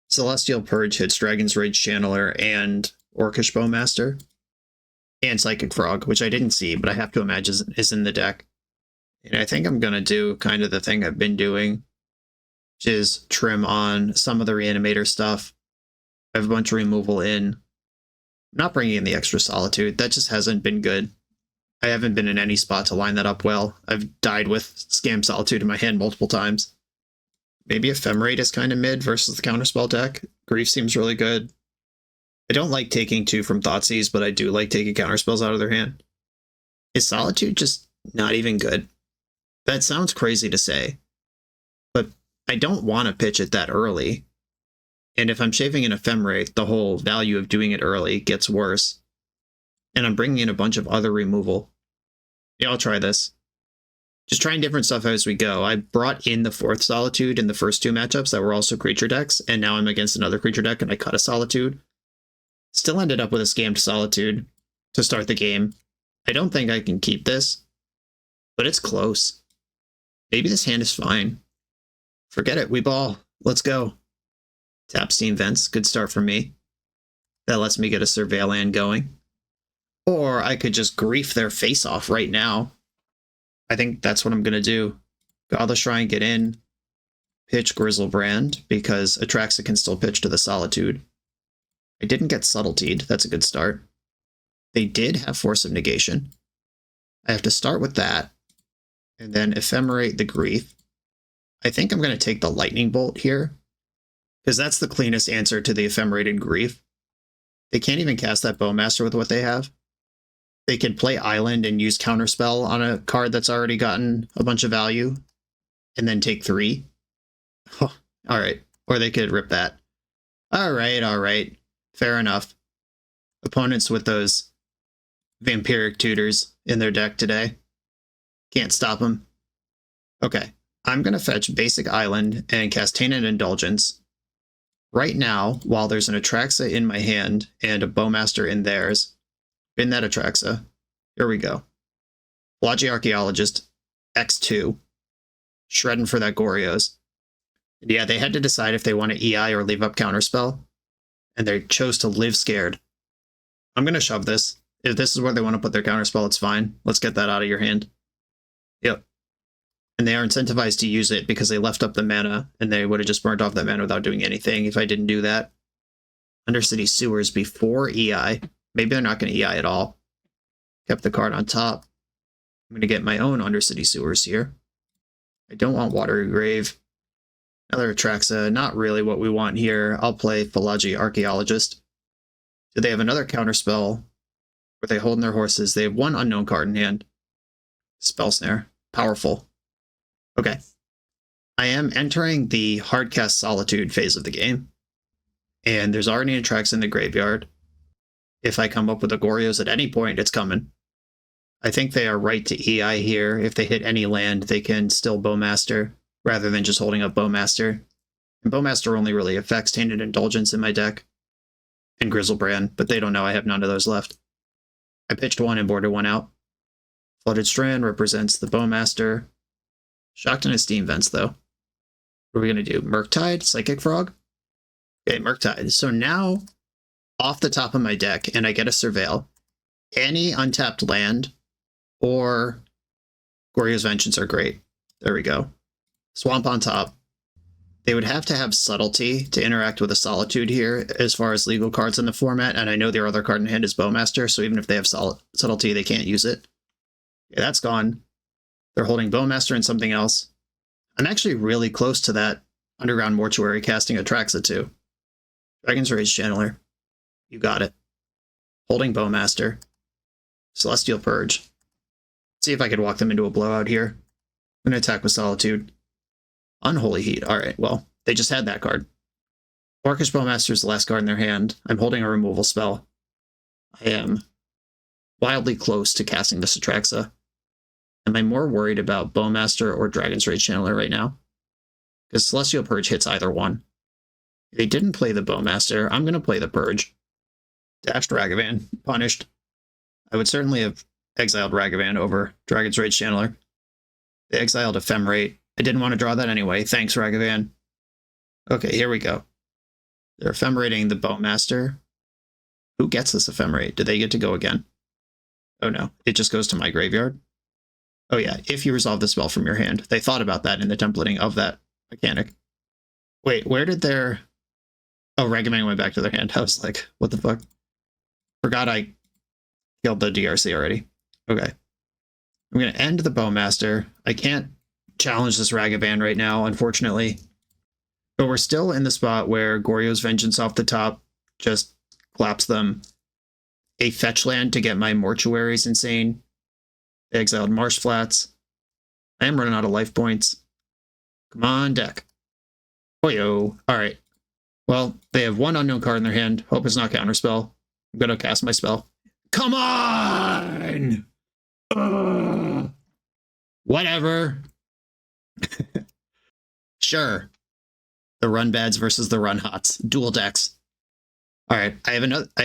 Celestial Purge hits Dragon's Rage Channeler and Orcish Bowmaster. And Psychic Frog, which I didn't see, but I have to imagine is in the deck. And I think I'm going to do kind of the thing I've been doing, which is trim on some of the Reanimator stuff. I have a bunch of removal in. I'm not bringing in the extra Solitude. That just hasn't been good. I haven't been in any spot to line that up well. I've died with Scam Solitude in my hand multiple times. Maybe Ephemerate is kind of mid versus the Counterspell deck. Grief seems really good. I don't like taking 2 from Thoughtseize, but I do like taking counterspells out of their hand. Is Solitude just not even good? That sounds crazy to say, but I don't want to pitch it that early. And if I'm shaving an Ephemerate, the whole value of doing it early gets worse. And I'm bringing in a bunch of other removal. Yeah, I'll try this. Just trying different stuff as we go. I brought in the 4th Solitude in the first 2 matchups that were also creature decks, and now I'm against another creature deck and I cut a Solitude. Still ended up with a Scammed Solitude to start the game. I don't think I can keep this, but it's close. Maybe this hand is fine. Forget it, we ball. Let's go. Tap Steam Vents, good start for me. That lets me get a Surveil land going. Or I could just grief their face off right now. I think that's what I'm going to do. Godless Shrine, get in. Pitch Grizzlebrand, because Atraxa can still pitch to the Solitude. I didn't get Subtletied. That's a good start. They did have Force of Negation. I have to start with that, and then Ephemerate the Grief. I think I'm going to take the Lightning Bolt here, because that's the cleanest answer to the Ephemerated Grief. They can't even cast that Bowmaster with what they have. They can play Island and use Counterspell on a card that's already gotten a bunch of value, and then take 3. Oh, all right. Or they could rip that. All right. Fair enough. Opponents with those vampiric tutors in their deck today. Can't stop them. Okay. I'm going to fetch Basic Island and cast Tainted Indulgence. Right now, while there's an Atraxa in my hand and a Bowmaster in theirs, in that Atraxa, here we go. Logi Archaeologist, X2, shredding for that Goryos. Yeah, they had to decide if they want to EI or leave up Counterspell, and they chose to live scared. I'm going to shove this. If this is where they want to put their Counterspell, it's fine. Let's get that out of your hand. Yep. And they are incentivized to use it because they left up the mana, and they would have just burned off that mana without doing anything if I didn't do that. Undercity Sewers before EI. Maybe they're not going to EI at all. Kept the card on top. I'm going to get my own Undercity Sewers here. I don't want Watery Grave. Another Atraxa, not really what we want here. I'll play Philology Archaeologist. Do they have another counterspell? Were they holding their horses? They have one unknown card in hand. Spell Snare. Powerful. Okay. I am entering the Hardcast Solitude phase of the game. And there's already an Atraxa in the graveyard. If I come up with a Goryos at any point, it's coming. I think they are right to EI here. If they hit any land, they can still Bowmaster, rather than just holding up Bowmaster. And Bowmaster only really affects Tainted Indulgence in my deck. And Grizzlebrand, but they don't know I have none of those left. I pitched one and boarded one out. Flooded Strand represents the Bowmaster. Shocked in Esteem Vents, though. What are we going to do? Murktide? Psychic Frog? Okay, Murktide. So now, off the top of my deck, and I get a Surveil, any untapped land or Goryo's Vengeance are great. There we go. Swamp on top. They would have to have Subtlety to interact with a Solitude here as far as legal cards in the format, and I know their other card in hand is Bowmaster, so even if they have Subtlety, they can't use it. Okay, that's gone. They're holding Bowmaster and something else. I'm actually really close to that Underground Mortuary casting Atraxa too. Dragon's Rage Channeler. You got it. Holding Bowmaster. Celestial Purge. See if I could walk them into a blowout here. I'm going to attack with Solitude. Unholy Heat. Alright, well, they just had that card. Orcish Bowmaster is the last card in their hand. I'm holding a removal spell. I am wildly close to casting this Atraxa. Am I more worried about Bowmaster or Dragon's Rage Channeler right now? Because Celestial Purge hits either one. If they didn't play the Bowmaster, I'm going to play the Purge. Dashed Ragavan. Punished. I would certainly have exiled Ragavan over Dragon's Rage Channeler. They exiled Ephemerate. I didn't want to draw that anyway. Thanks, Ragavan. Okay, here we go. They're Ephemerating the Bowmaster. Who gets this Ephemerate? Do they get to go again? Oh no, it just goes to my graveyard. Oh yeah, if you resolve the spell from your hand. They thought about that in the templating of that mechanic. Wait, where did their... Oh, Ragavan went back to their hand. I was like, what the fuck? Forgot I killed the DRC already. Okay. I'm going to end the Bowmaster. I can't challenge this Ragavan right now, unfortunately. But we're still in the spot where Goryo's Vengeance off the top just claps them. A fetch land to get my Mortuary is insane. They exiled Marsh Flats. I am running out of life points. Come on, deck. Oh, yo. Alright. Well, they have one unknown card in their hand. Hope it's not Counterspell. I'm going to cast my spell. Come on! Whatever. Sure. The run bads versus the run hots. Dual decks. Alright, I have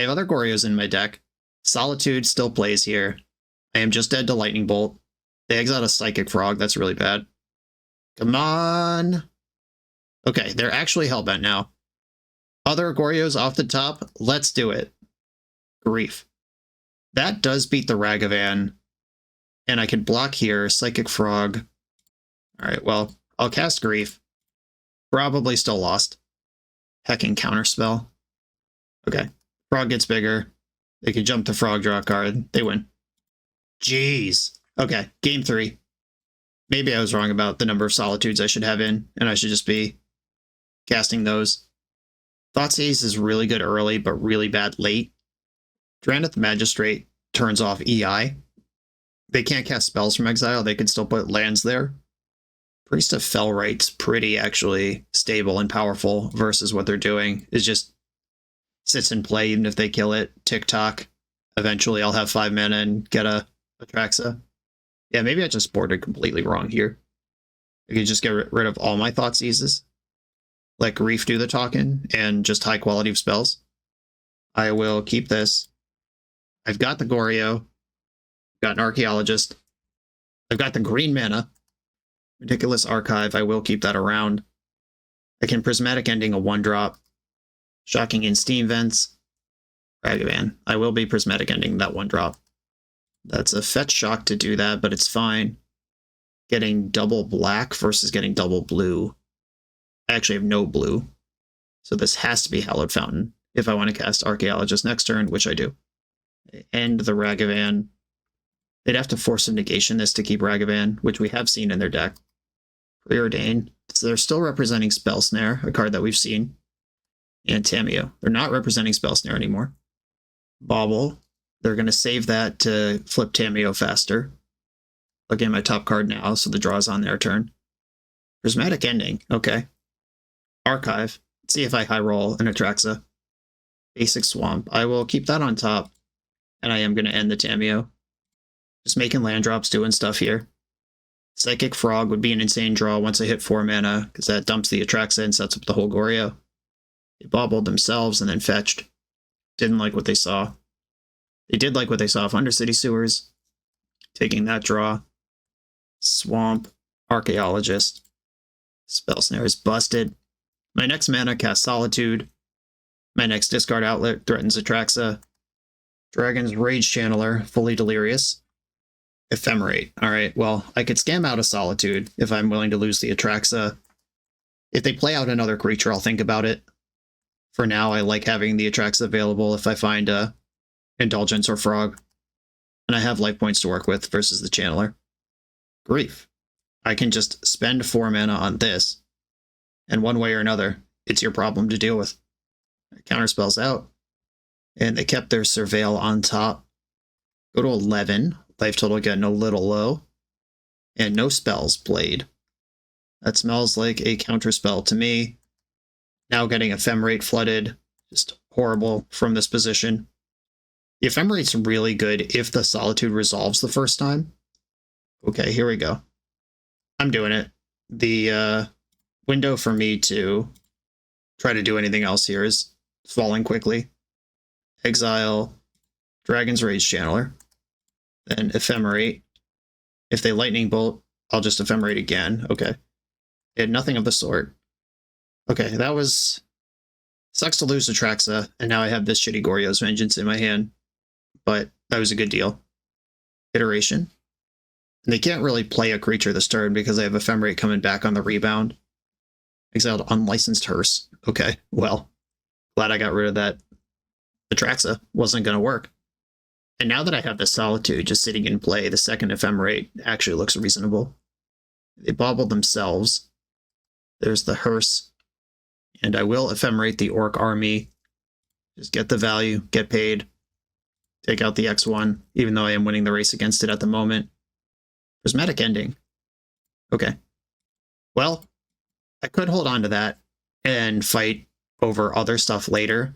other Goryos in my deck. Solitude still plays here. I am just dead to Lightning Bolt. They exiled a Psychic Frog. That's really bad. Come on. Okay, they're actually hellbent now. Other Goryos off the top. Let's do it. Grief. That does beat the Ragavan. And I can block here. Psychic Frog. Alright, well, I'll cast Grief. Probably still lost. Hecking Counterspell. Okay. Frog gets bigger. They can jump to Frog, draw a card. They win. Jeez. Okay, game 3. Maybe I was wrong about the number of Solitudes I should have in, and I should just be casting those. Thoughtseize is really good early, but really bad late. Drannith Magistrate turns off EI. They can't cast spells from exile. They can still put lands there. Priest of Fellright's pretty actually stable and powerful versus what they're doing. Is just sits in play even if they kill it. TikTok. Eventually I'll have 5 mana and get a Atraxa. Yeah, maybe I just boarded completely wrong here. I could just get rid of all my Thoughtseizes. Let Grief do the talking and just high quality of spells. I will keep this. I've got the Goryo. Got an Archaeologist. I've got the green mana. Ridiculous Archive. I will keep that around. I can Prismatic Ending a 1-drop. Shocking in Steam Vents. Ragavan. I will be Prismatic Ending that 1-drop. That's a fetch shock to do that, but it's fine. Getting double black versus getting double blue. I actually have no blue. So this has to be Hallowed Fountain if I want to cast Archaeologist next turn, which I do. End the Ragavan. They'd have to force a negation this to keep Ragavan, which we have seen in their deck. Preordain. So they're still representing Spell Snare, a card that we've seen. And Tamiyo. They're not representing Spell Snare anymore. Bauble. They're going to save that to flip Tamiyo faster. Looking at my top card now, so the draw's on their turn. Prismatic Ending. Okay. Archive. Let's see if I high roll an Atraxa. Basic Swamp. I will keep that on top. And I am going to end the Tamiyo. Just making land drops, doing stuff here. Psychic Frog would be an insane draw once I hit 4 mana, because that dumps the Atraxa and sets up the whole Goryo. They bobbled themselves and then fetched. Didn't like what they saw. They did like what they saw of Undercity Sewers. Taking that draw. Swamp. Archaeologist. Spell Snare is busted. My next mana casts Solitude. My next discard outlet threatens Atraxa. Dragon's Rage Channeler, fully delirious. Ephemerate. Alright, well, I could scam out a Solitude if I'm willing to lose the Atraxa. If they play out another creature, I'll think about it. For now, I like having the Atraxa available if I find a Indulgence or Frog. And I have life points to work with versus the Channeler. Grief. I can just spend 4 mana on this. And one way or another, it's your problem to deal with. Counterspells out. And they kept their Surveil on top. Go to 11. Life total getting a little low. And no spells played. That smells like a counterspell to me. Now getting Ephemerate flooded. Just horrible from this position. The Ephemerate's really good if the Solitude resolves the first time. Okay, here we go. I'm doing it. The window for me to try to do anything else here is falling quickly. Exile, Dragon's Rage Channeler, then Ephemerate. If they Lightning Bolt, I'll just Ephemerate again. Okay. They had nothing of the sort. Okay, that was... Sucks to lose Atraxa, and now I have this shitty Goryo's Vengeance in my hand. But that was a good deal. Iteration. And they can't really play a creature this turn because I have Ephemerate coming back on the rebound. Exiled Unlicensed Hearse. Okay, well, glad I got rid of that. Atraxa wasn't going to work. And now that I have the Solitude just sitting in play, the second Ephemerate actually looks reasonable. They bobbled themselves. There's the Hearse. And I will Ephemerate the Orc Army. Just get the value, get paid. Take out the X1, even though I am winning the race against it at the moment. Prismatic Ending. Okay. Well, I could hold on to that and fight over other stuff later.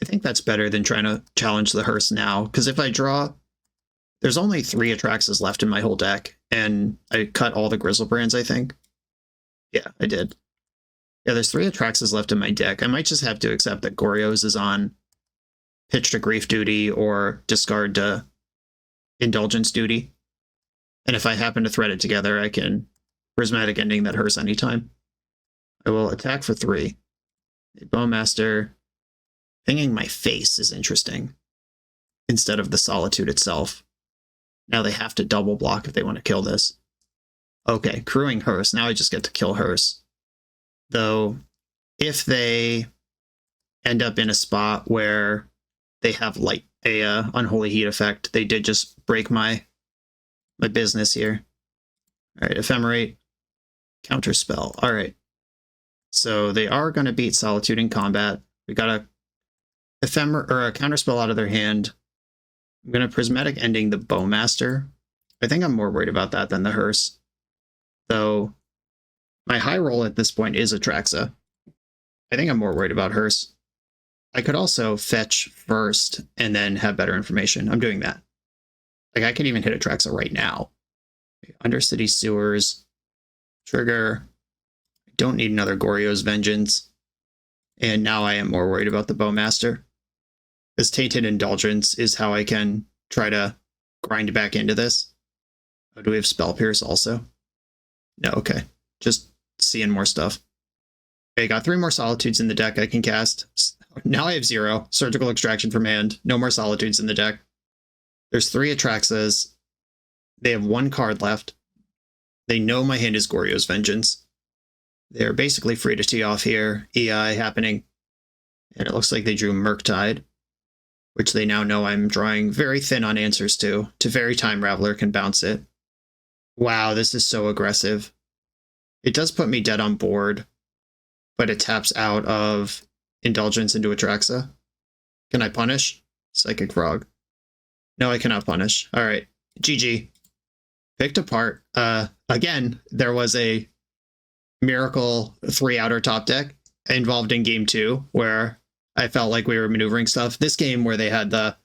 I think that's better than trying to challenge the Hearse now, because if I draw... There's only 3 Atraxas left in my whole deck, and I cut all the Grizzlebrands, I think. Yeah, I did. Yeah, there's 3 Atraxas left in my deck. I might just have to accept that Goryo's is on pitch to grief duty or discard to indulgence duty. And if I happen to thread it together, I can Prismatic Ending that Hearse anytime. I will attack for 3. A Bowmaster. Pinging my face is interesting. Instead of the Solitude itself. Now they have to double block if they want to kill this. Okay, crewing Hearse. Now I just get to kill Hearse. Though, if they end up in a spot where they have like a Unholy Heat effect, they did just break my business here. All right, Ephemerate, Counterspell. All right, so they are going to beat Solitude in combat. We got a a Counterspell out of their hand. I'm going to Prismatic Ending the Bowmaster. I think I'm more worried about that than the Hearse. Though, My high roll at this point is Atraxa. I think I'm more worried about hers. I could also fetch first and then have better information. I'm doing that. Like, I could even hit Atraxa right now. Undercity Sewers. Trigger. I don't need another Goryo's Vengeance. And now I am more worried about the Bowmaster. This Tainted Indulgence is how I can try to grind back into this. Oh, do we have Spell Pierce also? No, okay. Just seeing more stuff. Okay, got 3 more Solitudes in the deck I can cast. Now I have 0. Surgical Extraction from hand. No more Solitudes in the deck. There's 3 Atraxas. They have 1 card left. They know my hand is Goryo's Vengeance. They're basically free to tee off here. EI happening. And it looks like they drew Murktide, which they now know I'm drawing very thin on answers to. Teferi Time Raveler can bounce it. Wow, this is so aggressive. It does put me dead on board, but it taps out of Indulgence into Atraxa. Can I punish? Psychic Frog. No, I cannot punish. All right, GG. Picked apart. Again, there was a Miracle 3 outer top deck involved in game 2 where I felt like we were maneuvering stuff. This game where they had the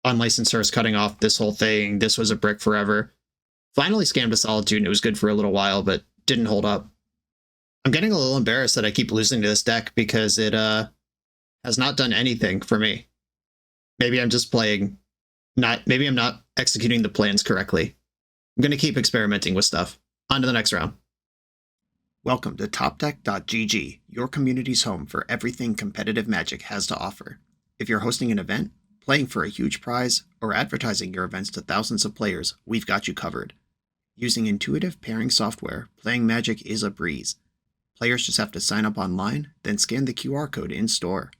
unlicensed source cutting off this whole thing, this was a brick forever. Finally scammed a Solitude and it was good for a little while, but didn't hold up. I'm getting a little embarrassed that I keep losing to this deck because it has not done anything for me. Maybe I'm just playing maybe I'm not executing the plans correctly. I'm going to keep experimenting with stuff. On to the next round. Welcome to TopDeck.gg, your community's home for everything competitive Magic has to offer. If you're hosting an event, playing for a huge prize, or advertising your events to thousands of players, we've got you covered. Using intuitive pairing software, playing Magic is a breeze. Players just have to sign up online, then scan the QR code in-store.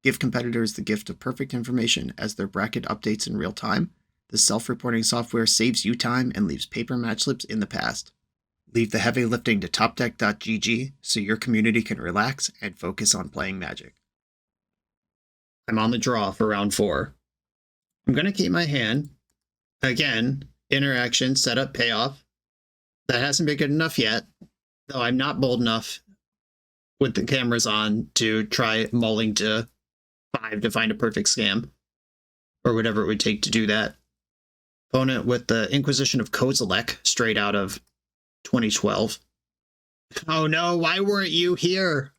Give competitors the gift of perfect information as their bracket updates in real time. The self-reporting software saves you time and leaves paper match slips in the past. Leave the heavy lifting to TopDeck.gg so your community can relax and focus on playing Magic. I'm on the draw for round 4. I'm going to keep my hand. Again, interaction, setup, payoff. That hasn't been good enough yet, though I'm not bold enough with the cameras on to try mulling to 5 to find a perfect scam, or whatever it would take to do that. Opponent with the Inquisition of Kozilek, straight out of 2012. Oh no, why weren't you here?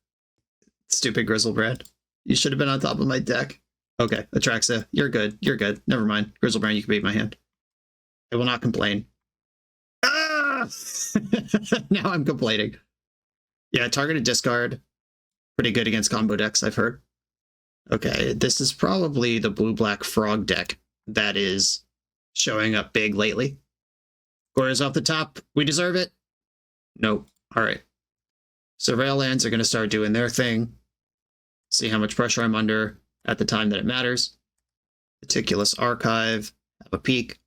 Stupid Grizzlebrand. You should have been on top of my deck. Okay, Atraxa, you're good. You're good. Never mind. Grizzlebrand, you can beat my hand. I will not complain. Ah! Now I'm complaining. Yeah, targeted discard. Pretty good against combo decks, I've heard. Okay, this is probably the blue-black frog deck that is showing up big lately. Goryo's off the top. We deserve it. Nope. All right. Surveil lands are going to start doing their thing. See how much pressure I'm under at the time that it matters. Meticulous Archive. Have a peek.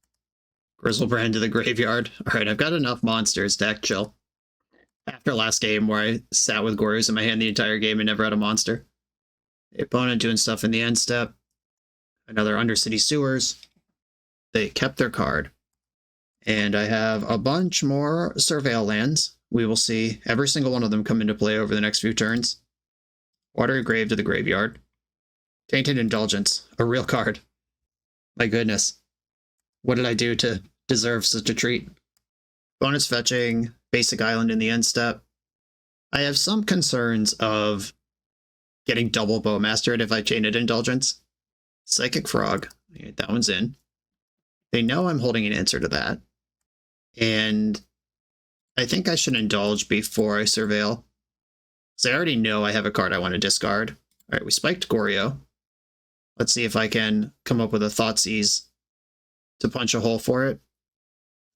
Grizzlebrand to the graveyard. All right, I've got enough monsters. Deck, chill. After last game where I sat with Goryo's in my hand the entire game and never had a monster. The opponent doing stuff in the end step. Another Undercity Sewers. They kept their card. And I have a bunch more Surveil lands. We will see every single one of them come into play over the next few turns. Watery Grave to the graveyard. Tainted Indulgence, a real card. My goodness. What did I do to deserve such a treat? Bonus fetching, basic island in the end step. I have some concerns of getting double Bowmastered if I Tainted Indulgence. Psychic Frog, that one's in. They know I'm holding an answer to that. And I think I should indulge before I surveil. Because I already know I have a card I want to discard. All right, we spiked Goryo. Let's see if I can come up with a Thoughtseize to punch a hole for it.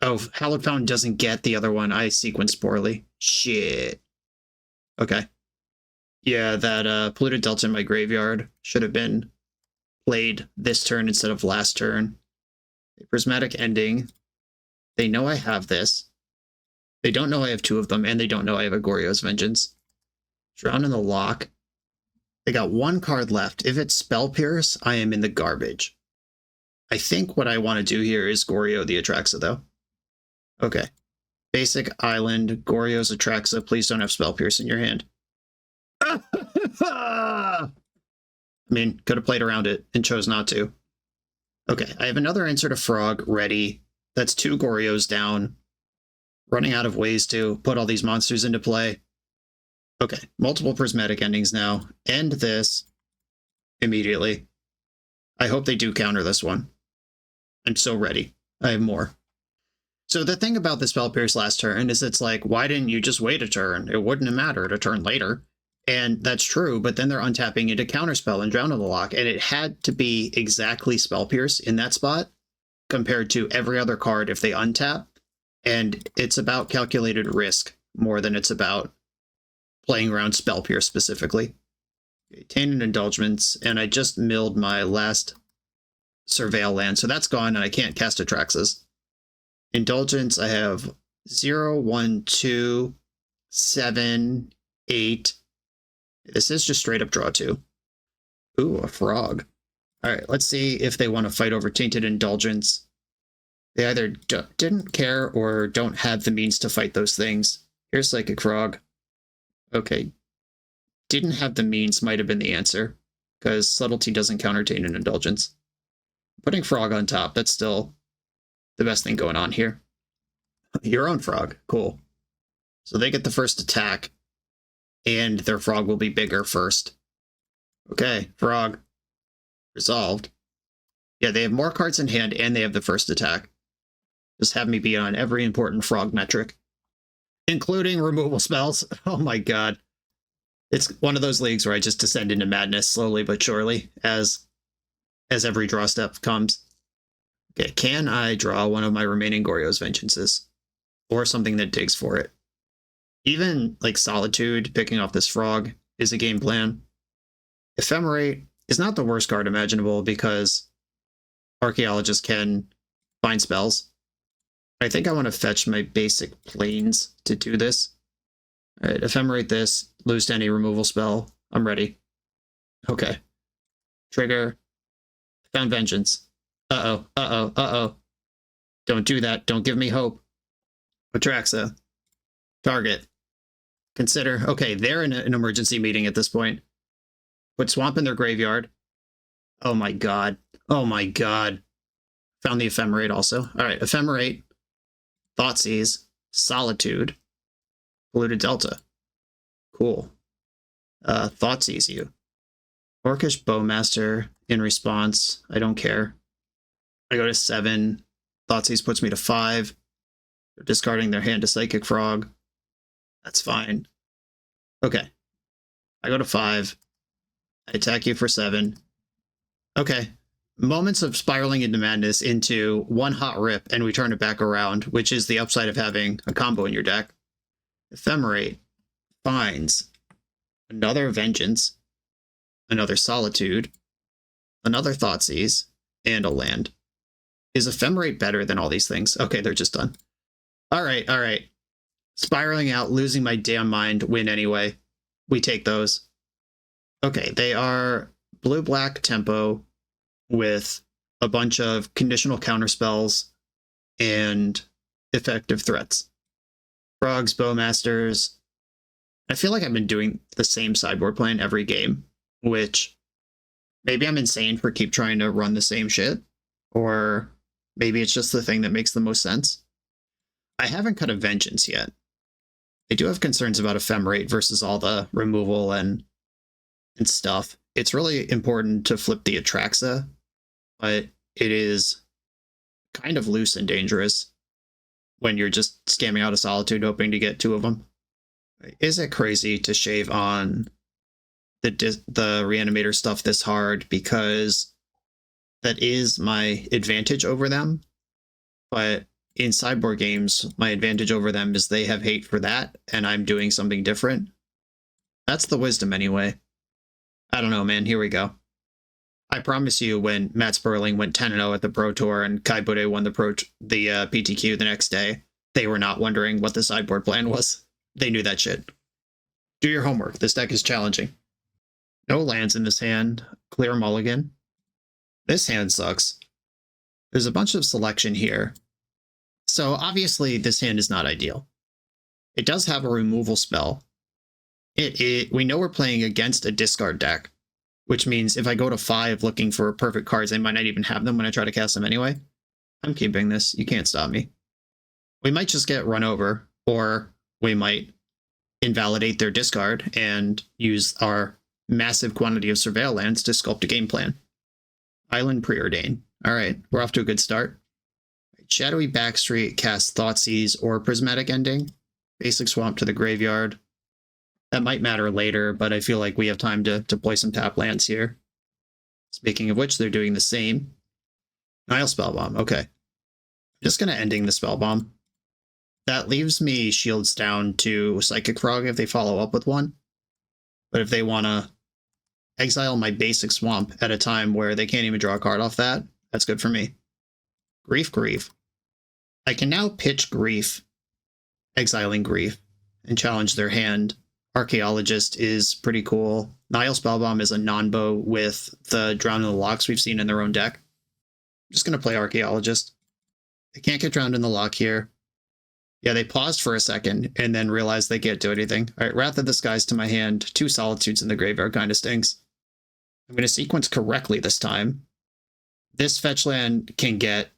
Oh, Hallowed Fountain doesn't get the other one. I sequenced poorly. Shit. Okay. Yeah, that Polluted Delta in my graveyard should have been played this turn instead of last turn. A Prismatic Ending. They know I have this. They don't know I have 2 of them, and they don't know I have a Goryo's Vengeance. Drown in the Lock. They got 1 card left. If it's Spell Pierce, I am in the garbage. I think what I want to do here is Goryo the Atraxa, though. Okay. Basic Island, Goryo's Atraxa. Please don't have Spell Pierce in your hand. I mean, could have played around it and chose not to. Okay, I have another Answer to Frog ready. That's 2 Goryos down. Running out of ways to put all these monsters into play. Okay, multiple prismatic endings now. End this immediately. I hope they do counter this one. I'm so ready. I have more. So the thing about the Spell Pierce last turn is it's like, why didn't you just wait a turn? It wouldn't have mattered a turn later. And that's true, but then they're untapping into Counterspell and Drown in the Lock, and it had to be exactly Spell Pierce in that spot compared to every other card if they untap. And it's about calculated risk more than it's about playing around Spell Pierce specifically. Okay, Tainted Indulgence, and I just milled my last Surveil land, so that's gone, and I can't cast Atraxas. Indulgence, I have 0, 1, 2, 7, 8. This is just straight up draw 2. Ooh, a frog. Alright, let's see if they want to fight over Tainted Indulgence. They either didn't care or don't have the means to fight those things. Here's Psychic Frog. Okay. Didn't have the means might have been the answer, because Subtlety doesn't counter Tainted Indulgence. Putting Frog on top, that's still the best thing going on here. Your own Frog. Cool. So they get the first attack, and their Frog will be bigger first. Okay, Frog. Resolved. Yeah, they have more cards in hand, and they have the first attack. Just have me be on every important Frog metric, including removal spells. Oh my god. It's one of those leagues where I just descend into madness slowly but surely as every draw step comes. Okay, can I draw one of my remaining Goryo's Vengeances? Or something that digs for it? Even, like, Solitude, picking off this Frog, is a game plan. Ephemerate is not the worst card imaginable because Archaeologists can find spells. I think I want to fetch my basic planes to do this. Alright, Ephemerate this, lose to any removal spell. I'm ready. Okay. Trigger. Found Vengeance. Uh-oh, uh-oh, uh-oh. Don't do that. Don't give me hope. Atraxa. Target. Consider. Okay, they're in an emergency meeting at this point. Put Swamp in their graveyard. Oh my god. Oh my god. Found the Ephemerate also. Alright, Ephemerate. Thoughtseize. Solitude. Polluted Delta. Cool. Thoughtseize you. Orcish Bowmaster in response. I don't care. I go to 7. Thoughtseize puts me to 5. They're discarding their hand to Psychic Frog. That's fine. Okay. I go to 5. I attack you for 7. Okay. Moments of spiraling into madness into one hot rip, and we turn it back around, which is the upside of having a combo in your deck. Ephemerate finds another Vengeance, another Solitude, another Thoughtseize, and a land. Is Ephemerate better than all these things? Okay, they're just done. Alright, alright. Spiraling out, losing my damn mind, win anyway. We take those. Okay, they are blue-black tempo with a bunch of conditional counterspells and effective threats. Frogs, Bowmasters. I feel like I've been doing the same sideboard plan every game, which maybe I'm insane for keep trying to run the same shit, or maybe it's just the thing that makes the most sense. I haven't cut a Vengeance yet. I do have concerns about Ephemerate versus all the removal and stuff. It's really important to flip the Atraxa, but it is kind of loose and dangerous when you're just scamming out a Solitude hoping to get 2 of them. Is it crazy to shave on the Reanimator stuff this hard because that is my advantage over them? But in sideboard games, my advantage over them is they have hate for that, and I'm doing something different. That's the wisdom anyway. I don't know, man. Here we go. I promise you, when Matt Sperling went 10-0 at the Pro Tour and Kai Bude won the PTQ the next day, they were not wondering what the sideboard plan was. They knew that shit. Do your homework. This deck is challenging. No lands in this hand. Clear mulligan. This hand sucks. There's a bunch of selection here. So obviously this hand is not ideal. It does have a removal spell. We know we're playing against a discard deck, which means if I go to 5 looking for perfect cards, I might not even have them when I try to cast them anyway. I'm keeping this. You can't stop me. We might just get run over, or we might invalidate their discard and use our massive quantity of surveil lands to sculpt a game plan. Island Preordain. All right, we're off to a good start. Shadowy Backstreet casts Thoughtseize or Prismatic Ending. Basic Swamp to the graveyard. That might matter later, but I feel like we have time to play some tap lands here. Speaking of which, they're doing the same. Nile Spellbomb, okay. I'm just going to ending the Spellbomb. That leaves me shields down to Psychic Frog if they follow up with one. But if they want to exile my basic Swamp at a time where they can't even draw a card off that, that's good for me. Grief. I can now pitch Grief, exiling Grief, and challenge their hand. Archaeologist is pretty cool. Nile Spellbomb is a non-bow with the Drown in the Locks we've seen in their own deck. I'm just going to play Archaeologist. They can't get drowned in the lock here. Yeah, they paused for a second and then realized they can't do anything. All right, Wrath of the Skies to my hand. 2 Solitudes in the graveyard kind of stinks. I'm going to sequence correctly this time. This fetch land can get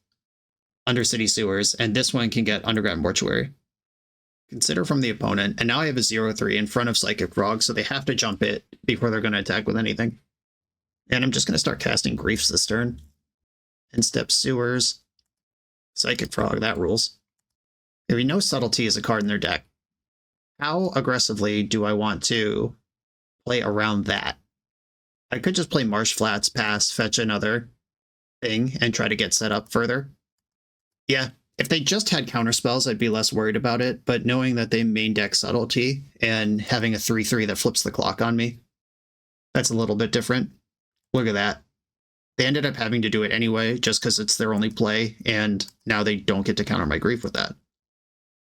Undercity Sewers, and this one can get Underground Mortuary. Consider from the opponent, and now I have a 0-3 in front of Psychic Frog, so they have to jump it before they're going to attack with anything. And I'm just going to start casting Griefs this turn. And step Sewers. Psychic Frog, that rules. We know Subtlety is a card in their deck. How aggressively do I want to play around that? I could just play Marsh Flats, pass, fetch another thing, and try to get set up further. Yeah, if they just had counterspells, I'd be less worried about it, but knowing that they main deck Subtlety and having a 3-3 that flips the clock on me, that's a little bit different. Look at that. They ended up having to do it anyway, just because it's their only play, and now they don't get to counter my Grief with that.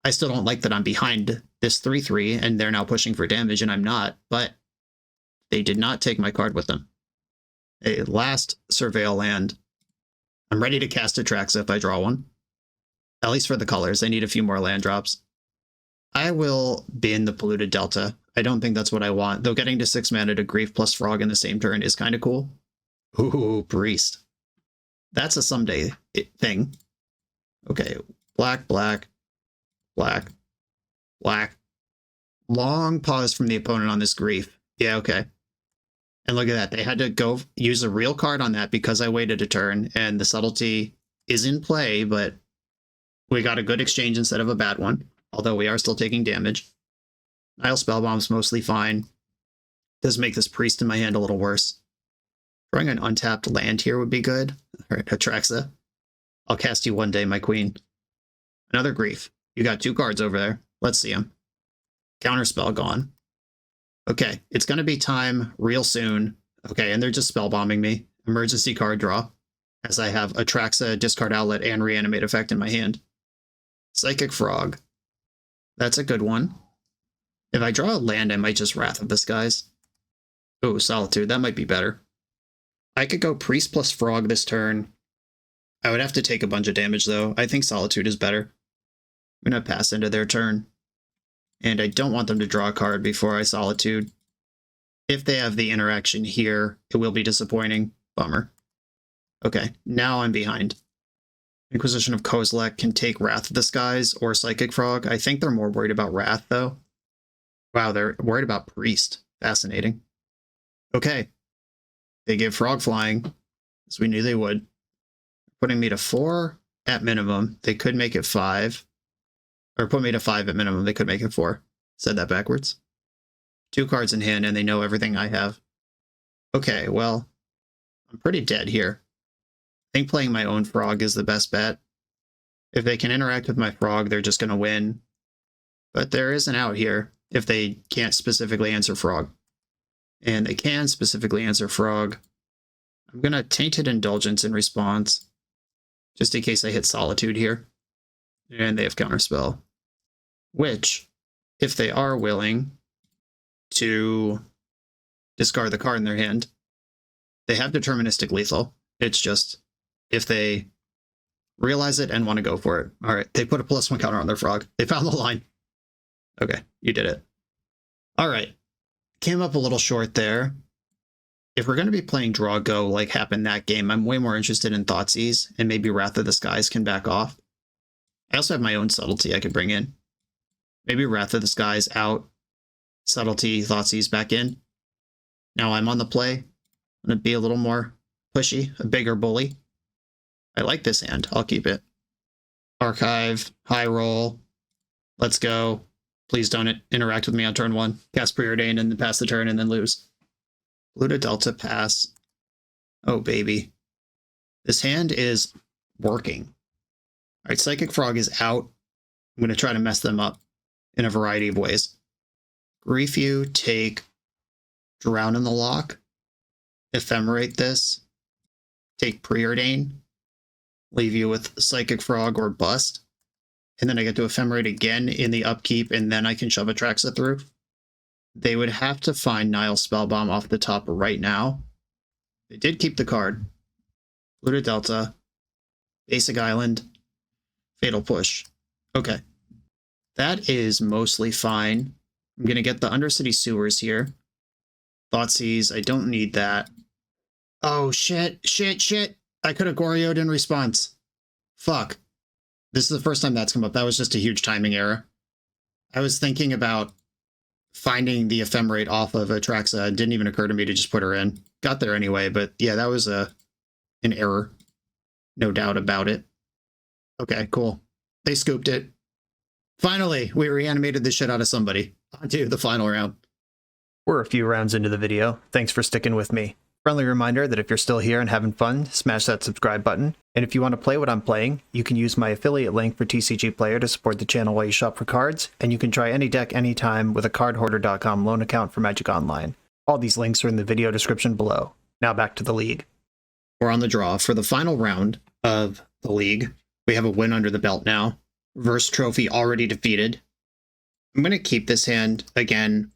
I still don't like that I'm behind this 3-3, and they're now pushing for damage, and I'm not, but they did not take my card with them. A last Surveil land. I'm ready to cast Atraxa if I draw one. At least for the colors, I need a few more land drops. I will bin the Polluted Delta. I don't think that's what I want, though getting to 6 mana to Grief plus Frog in the same turn is kind of cool. Ooh, Priest. That's a someday thing. Okay, black. Long pause from the opponent on this Grief. Yeah, okay. And look at that. They had to go use a real card on that because I waited a turn, and the Subtlety is in play, but we got a good exchange instead of a bad one, although we are still taking damage. Nile Spellbomb's mostly fine. Does make this Priest in my hand a little worse. Drawing an untapped land here would be good. All right, Atraxa. I'll cast you one day, my queen. Another Grief. You got 2 cards over there. Let's see them. Counterspell gone. Okay, it's going to be time real soon. Okay, and they're just spellbombing me. Emergency card draw, as I have Atraxa, Discard Outlet, and Reanimate effect in my hand. Psychic Frog. That's a good one. If I draw a land, I might just Wrath of the Skies. Oh, Solitude. That might be better. I could go Priest plus Frog this turn. I would have to take a bunch of damage, though. I think Solitude is better. I'm going to pass into their turn. And I don't want them to draw a card before I Solitude. If they have the interaction here, it will be disappointing. Bummer. Okay, now I'm behind. Inquisition of Kozilek can take Wrath of the Skies or Psychic Frog. I think they're more worried about Wrath, though. Wow, they're worried about Priest. Fascinating. Okay. They give Frog Flying, as we knew they would. Putting me to 4 at minimum. They could make it 5. Or put me to 5 at minimum. They could make it 4. Said that backwards. 2 cards in hand, and they know everything I have. Okay, well, I'm pretty dead here. I think playing my own Frog is the best bet. If they can interact with my Frog, they're just going to win. But there is an out here if they can't specifically answer Frog. And they can specifically answer Frog. I'm going to Tainted Indulgence in response, just in case I hit Solitude here. And they have Counterspell. Which, if they are willing to discard the card in their hand, they have Deterministic Lethal. It's just, if they realize it and want to go for it. All right, they put a +1 counter on their frog. They found the line. Okay, you did it. All right, came up a little short there. If we're going to be playing draw go like happened that game, I'm way more interested in Thoughtseize, and maybe Wrath of the Skies can back off. I also have my own subtlety I could bring in. Maybe Wrath of the Skies out, subtlety, Thoughtseize back in. Now I'm on the play. I'm going to be a little more pushy, a bigger bully. I like this hand. I'll keep it. Archive, high roll. Let's go. Please don't interact with me on turn 1. Cast Preordain and then pass the turn and then lose. Blue to Delta, pass. Oh, baby. This hand is working. All right, Psychic Frog is out. I'm going to try to mess them up in a variety of ways. Grief you, take Drown in the Lock. Ephemerate this. Take Preordain. Leave you with Psychic Frog or Bust. And then I get to Ephemerate again in the upkeep, and then I can shove Atraxa through. They would have to find Nile Spellbomb off the top right now. They did keep the card. Blue to Delta. Basic Island. Fatal Push. Okay. That is mostly fine. I'm going to get the Undercity Sewers here. Thoughtseize, I don't need that. Oh, shit. I could have Goryo'd in response. Fuck. This is the first time that's come up. That was just a huge timing error. I was thinking about finding the Ephemerate off of Atraxa. It didn't even occur to me to just put her in. Got there anyway, but yeah, that was an error. No doubt about it. Okay, cool. They scooped it. Finally, we reanimated the shit out of somebody. On to the final round. We're a few rounds into the video. Thanks for sticking with me. Friendly reminder that if you're still here and having fun, smash that subscribe button. And if you want to play what I'm playing, you can use my affiliate link for TCG Player to support the channel while you shop for cards, and you can try any deck anytime with a cardhoarder.com loan account for Magic Online. All these links are in the video description below. Now back to the league. We're on the draw for the final round of the league. We have a win under the belt now. Verse trophy already defeated. I'm going to keep this hand again.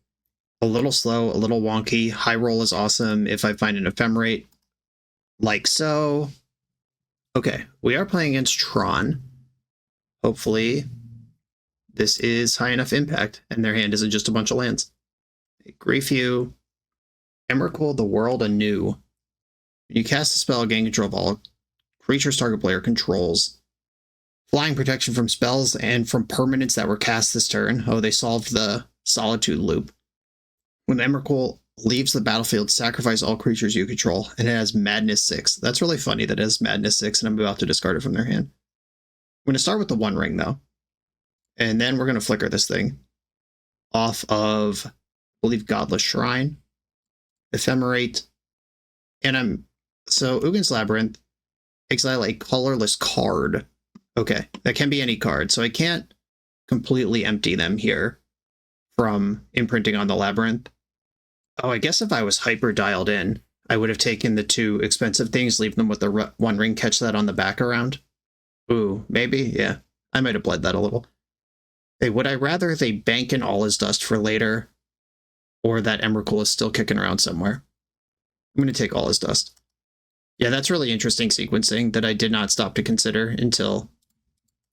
A little slow, a little wonky. High roll is awesome if I find an Ephemerate. Like so. Okay, we are playing against Tron. Hopefully, this is high enough impact, and their hand isn't just a bunch of lands. Grief you. Emrakul the World Anew. When you cast a spell, gain control of all creatures target player controls. Flying protection from spells and from permanents that were cast this turn. Oh, they solved the Solitude loop. When Emrakul leaves the battlefield, sacrifice all creatures you control, and it has Madness 6. That's really funny that it has Madness 6, and I'm about to discard it from their hand. I'm going to start with the One Ring, though. And then we're going to flicker this thing off of, I believe, Godless Shrine, Ephemerate, and so Ugin's Labyrinth, exile a colorless card. Okay, that can be any card, so I can't completely empty them here from imprinting on the Labyrinth. Oh, I guess if I was hyper dialed in, I would have taken the 2 expensive things, leave them with the One Ring, catch that on the back around. Ooh, maybe? Yeah, I might have bled that a little. Hey, would I rather they bank in All Is Dust for later, or that Emrakul is still kicking around somewhere? I'm going to take All Is Dust. Yeah, that's really interesting sequencing that I did not stop to consider until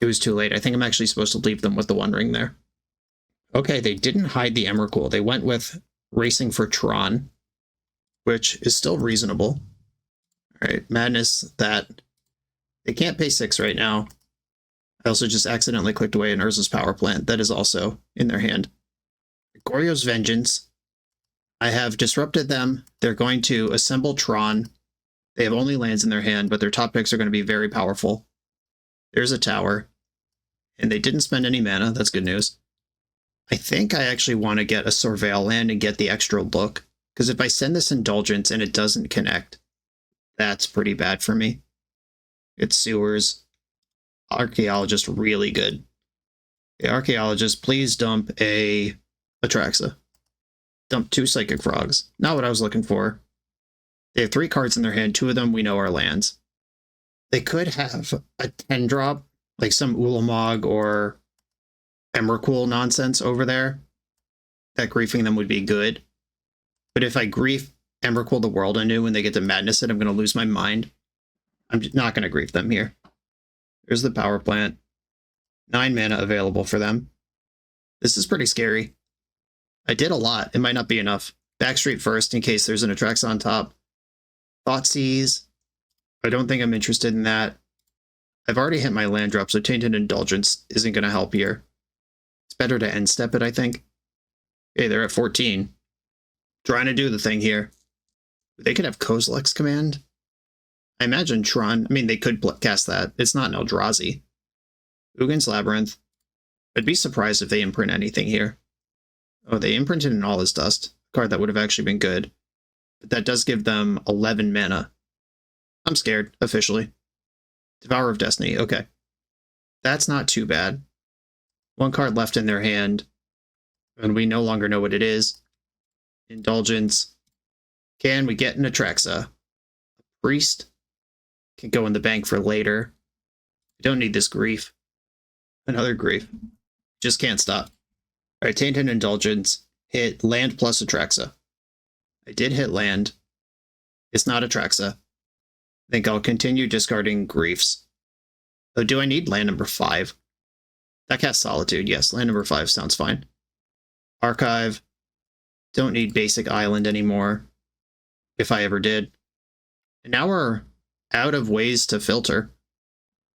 it was too late. I think I'm actually supposed to leave them with the One Ring there. Okay, they didn't hide the Emrakul. They went with Racing for Tron, which is still reasonable. All right, Madness, that they can't pay 6 right now. I also just accidentally clicked away an Urza's Power Plant. That is also in their hand. Goryo's Vengeance. I have disrupted them. They're going to assemble Tron. They have only lands in their hand, but their top picks are going to be very powerful. There's a tower. And they didn't spend any mana. That's good news. I think I actually want to get a Surveil land and get the extra look. Because if I send this Indulgence and it doesn't connect, that's pretty bad for me. It's Sewers. Archaeologist, really good. The Archaeologist, please dump a Atraxa. Dump 2 Psychic Frogs. Not what I was looking for. They have 3 cards in their hand. 2 of them we know are lands. They could have a 10-drop, like some Ulamog or Emrakul nonsense over there. That griefing them would be good. But if I grief Emrakul the World Anew when they get to Madness it, I'm going to lose my mind. I'm not going to grief them here. There's the power plant. 9 mana available for them. This is pretty scary. I did a lot. It might not be enough. Backstreet first in case there's an Atraxa on top. Thoughtseize. I don't think I'm interested in that. I've already hit my land drop, so Tainted Indulgence isn't going to help here. It's better to end step it, I think. Okay, they're at 14. Trying to do the thing here. They could have Kozilek's Command. I imagine Tron. I mean, they could cast that. It's not an Eldrazi. Ugin's Labyrinth. I'd be surprised if they imprint anything here. Oh, they imprinted an All Is Dust. A card that would have actually been good. But that does give them 11 mana. I'm scared, officially. Devourer of Destiny, okay. That's not too bad. One card left in their hand, and we no longer know what it is. Indulgence. Can we get an Atraxa? A Priest can go in the bank for later. I don't need this grief. Another grief. Just can't stop. Alright, Tainted Indulgence. Hit land plus Atraxa. I did hit land. It's not Atraxa. I think I'll continue discarding griefs. Oh, do I need land number 5? That casts Solitude. Yes, land number 5 sounds fine. Archive. Don't need basic island anymore. If I ever did. And now we're out of ways to filter.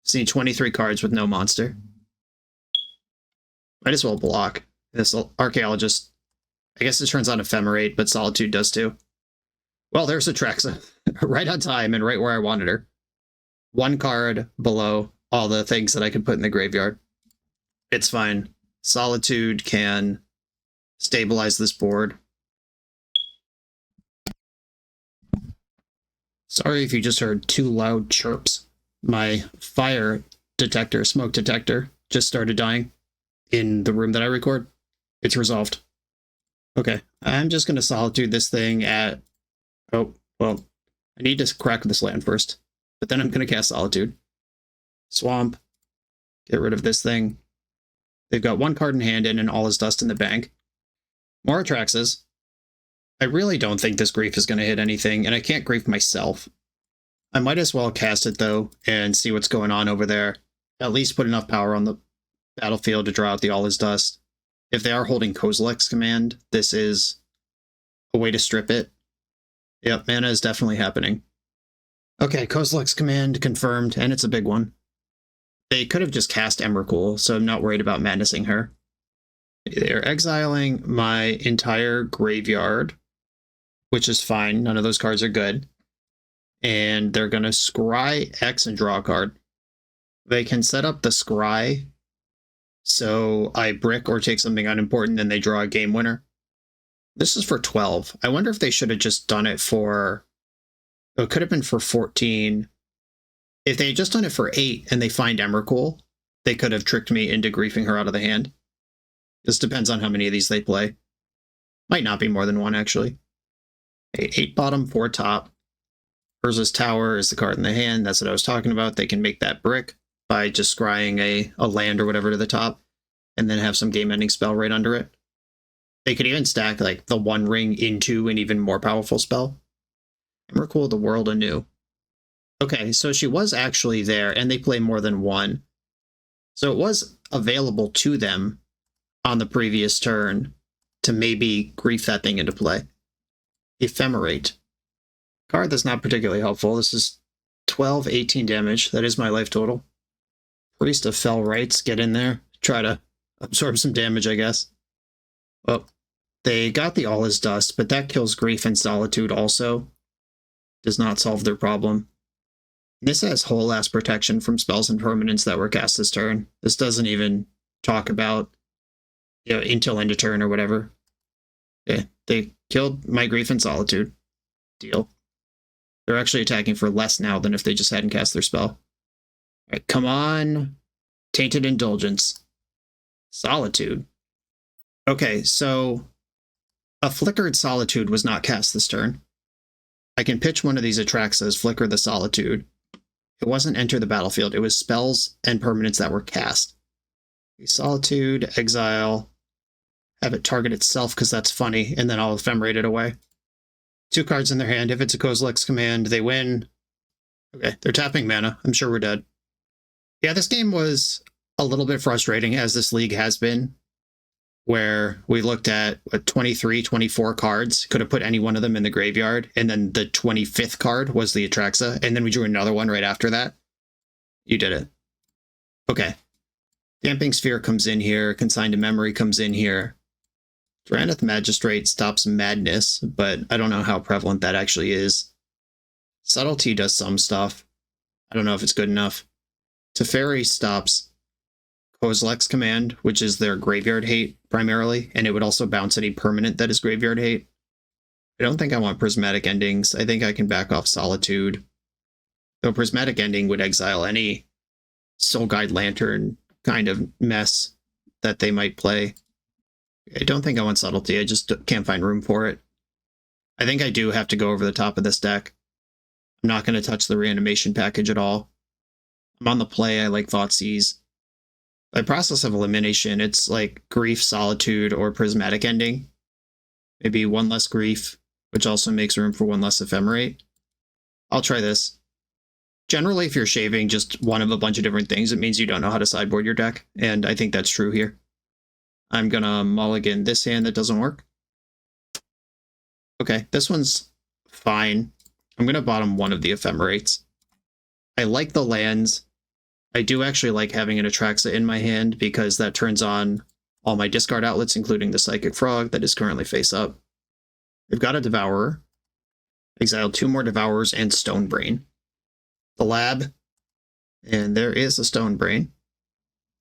See 23 cards with no monster. Might as well block. This Archaeologist. I guess it turns on Ephemerate, but Solitude does too. Well, there's Atraxa. Right on time and right where I wanted her. One card below all the things that I could put in the graveyard. It's fine. Solitude can stabilize this board. Sorry if you just heard 2 loud chirps. My fire detector, smoke detector, just started dying in the room that I record. It's resolved. Okay, I'm just going to Solitude this thing at... Oh, well, I need to crack this land first. But then I'm going to cast Solitude. Swamp. Get rid of this thing. They've got 1 card in hand and an All Is Dust in the bank. More Atraxas. I really don't think this grief is going to hit anything, and I can't grief myself. I might as well cast it, though, and see what's going on over there. At least put enough power on the battlefield to draw out the All Is Dust. If they are holding Kozilek's Command, this is a way to strip it. Yep, mana is definitely happening. Okay, Kozilek's Command confirmed, and it's a big one. They could have just cast Emrakul, so I'm not worried about madnessing her. They're exiling my entire graveyard, which is fine. None of those cards are good. And they're going to scry X and draw a card. They can set up the scry, so I brick or take something unimportant and they draw a game winner. This is for 12. I wonder if they should have just done it for... Oh, it could have been for 14. If they had just done it for 8 and they find Emrakul, they could have tricked me into griefing her out of the hand. This depends on how many of these they play. Might not be more than 1, actually. 8 bottom, 4 top. Urza's Tower is the card in the hand. That's what I was talking about. They can make that brick by just scrying a land or whatever to the top, and then have some game-ending spell right under it. They could even stack like the 1 ring into an even more powerful spell. Emrakul the World Anew. Okay, so she was actually there, and they play more than 1. So it was available to them on the previous turn to maybe grief that thing into play. Ephemerate. Card that's not particularly helpful. This is 12, 18 damage. That is my life total. Priest of Fell Rites, get in there. Try to absorb some damage, I guess. Well, they got the All Is Dust, but that kills Grief and Solitude also. Does not solve their problem. This has whole ass protection from spells and permanents that were cast this turn. This doesn't even talk about, you know, until end of turn or whatever. Yeah, they killed my Grief and Solitude. Deal. They're actually attacking for less now than if they just hadn't cast their spell. All right, come on. Tainted Indulgence. Solitude. Okay, so a Flickered Solitude was not cast this turn. I can pitch one of these Atraxas, Flicker the Solitude. It wasn't enter the battlefield. It was spells and permanents that were cast. Solitude, exile, have it target itself because that's funny, and then I'll ephemerate it away. 2 cards in their hand. If it's a Kozilek's Command, they win. Okay, they're tapping mana. I'm sure we're dead. Yeah, this game was a little bit frustrating, as this league has been, where we looked at 23, 24 cards, could have put any one of them in the graveyard, and then the 25th card was the Atraxa, and then we drew another one right after that. You did it. Okay. Damping Sphere comes in here, Consigned to Memory comes in here. Drannith Magistrate stops madness, but I don't know how prevalent that actually is. Subtlety does some stuff. I don't know if it's good enough. Teferi stops Kozilek's Command, which is their graveyard hate primarily, and it would also bounce any permanent that is graveyard hate. I don't think I want Prismatic Endings. I think I can back off Solitude. Though Prismatic Ending would exile any Soul Guide Lantern kind of mess that they might play. I don't think I want Subtlety. I just can't find room for it. I think I do have to go over the top of this deck. I'm not going to touch the Reanimation package at all. I'm on the play. I like Thoughtseize. By process of elimination, it's like Grief, Solitude, or Prismatic Ending. Maybe one less Grief, which also makes room for one less Ephemerate. I'll try this. Generally, if you're shaving just one of a bunch of different things, it means you don't know how to sideboard your deck, and I think that's true here. I'm gonna mulligan this hand that doesn't work. Okay, this one's fine. I'm gonna bottom one of the Ephemerates. I like the lands. I do actually like having an Atraxa in my hand because that turns on all my discard outlets, including the Psychic Frog that is currently face up. We've got a Devourer. Exiled 2 more Devourers and Stonebrain. The lab, and there is a Stonebrain.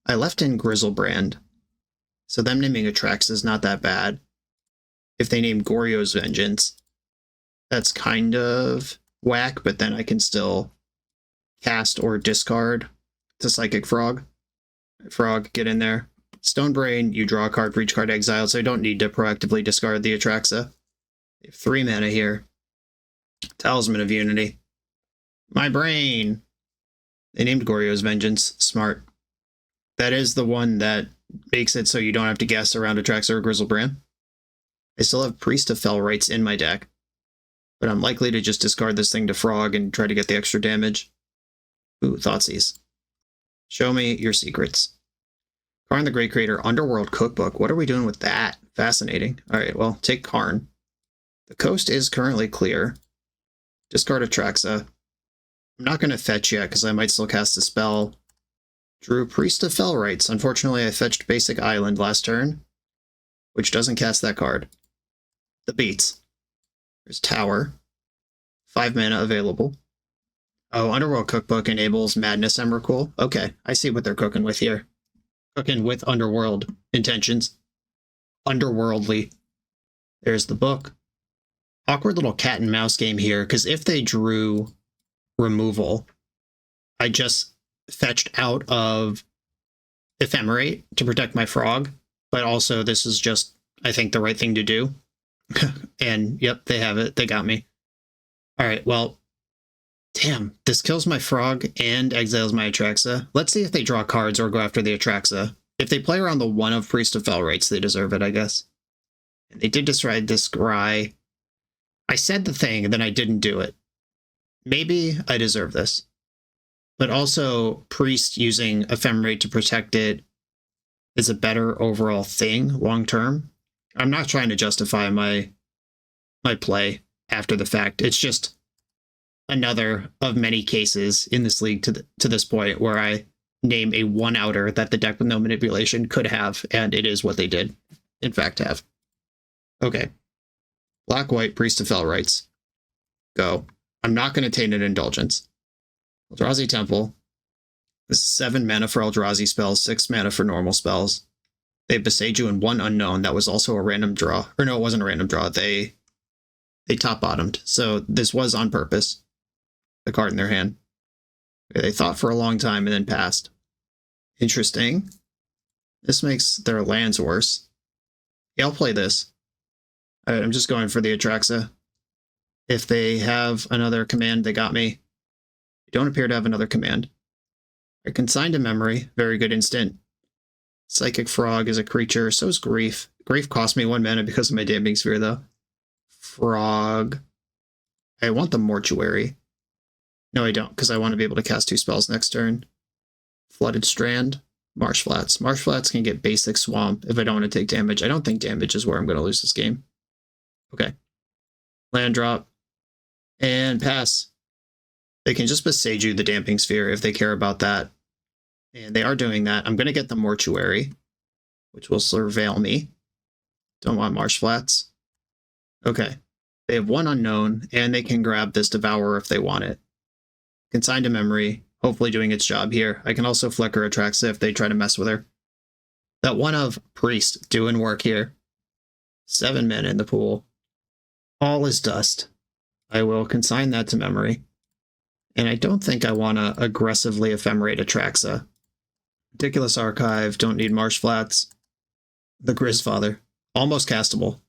I left in Grizzlebrand, so them naming Atraxa is not that bad. If they name Goryo's Vengeance, that's kind of whack, but then I can still cast or discard the Psychic Frog. Frog, get in there. Stonebrain, you draw a card for each card exiled, so I don't need to proactively discard the Atraxa. They have 3 mana here. Talisman of Unity. My brain! They named Goryo's Vengeance. Smart. That is the one that makes it so you don't have to guess around Atraxa or Grizzlebrand. I still have Priest of Fellrights in my deck, but I'm likely to just discard this thing to Frog and try to get the extra damage. Ooh, Thoughtseize. Show me your secrets. Karn the Great Creator, Underworld Cookbook. What are we doing with that? Fascinating. Alright, well, take Karn. The coast is currently clear. Discard Atraxa. I'm not going to fetch yet because I might still cast a spell. Drew Priest of Fellrights. Unfortunately, I fetched Basic Island last turn, which doesn't cast that card. The beats. There's Tower. 5 mana available. Oh, Underworld Cookbook enables Madness Emrakul. Okay, I see what they're cooking with here. Cooking with Underworld intentions. Underworldly. There's the book. Awkward little cat and mouse game here, because if they drew removal, I just fetched out of Ephemerate to protect my Frog, but also this is just, I think, the right thing to do. And yep, they have it. They got me. All right, well, damn, this kills my Frog and exiles my Atraxa. Let's see if they draw cards or go after the Atraxa. If they play around the 1 of Priest of Fellrights, they deserve it, I guess. And they did decide this Scry. I said the thing, and then I didn't do it. Maybe I deserve this. But also, Priest using Ephemerate to protect it is a better overall thing long term. I'm not trying to justify my play after the fact. It's just another of many cases in this league to this point where I name a 1-outer that the deck with no manipulation could have, and it is what they did, in fact, have. Okay. Black-white, Priest of Fellrights. Go. I'm not going to Tainted Indulgence. Eldrazi Temple. This is 7 mana for Eldrazi spells, 6 mana for normal spells. They besage you in 1 unknown. That was also a random draw. Or no, it wasn't a random draw. They top-bottomed. So this was on purpose. The card in their hand. They thought for a long time and then passed. Interesting. This makes their lands worse. Yeah, I'll play this. Alright, I'm just going for the Atraxa. If they have another command, they got me. They don't appear to have another command. I Consigned to Memory. Very good instant. Psychic Frog is a creature. So is Grief. Grief cost me 1 mana because of my Damping Sphere, though. Frog. I want the Mortuary. No, I don't, because I want to be able to cast 2 spells next turn. Flooded Strand, Marsh Flats. Marsh Flats can get basic Swamp if I don't want to take damage. I don't think damage is where I'm going to lose this game. Okay. Land drop. And pass. They can just Beseiju the Damping Sphere if they care about that. And they are doing that. I'm going to get the Mortuary, which will surveil me. Don't want Marsh Flats. Okay. They have one unknown, and they can grab this Devourer if they want it. Consign to Memory, hopefully doing its job here. I can also Flicker Atraxa if they try to mess with her. That one of Priest doing work here. 7 men in the pool. All is dust. I will consign that to Memory. And I don't think I want to aggressively Ephemerate Atraxa. Ridiculous Archive, don't need Marsh Flats. The Grizzfather, almost castable.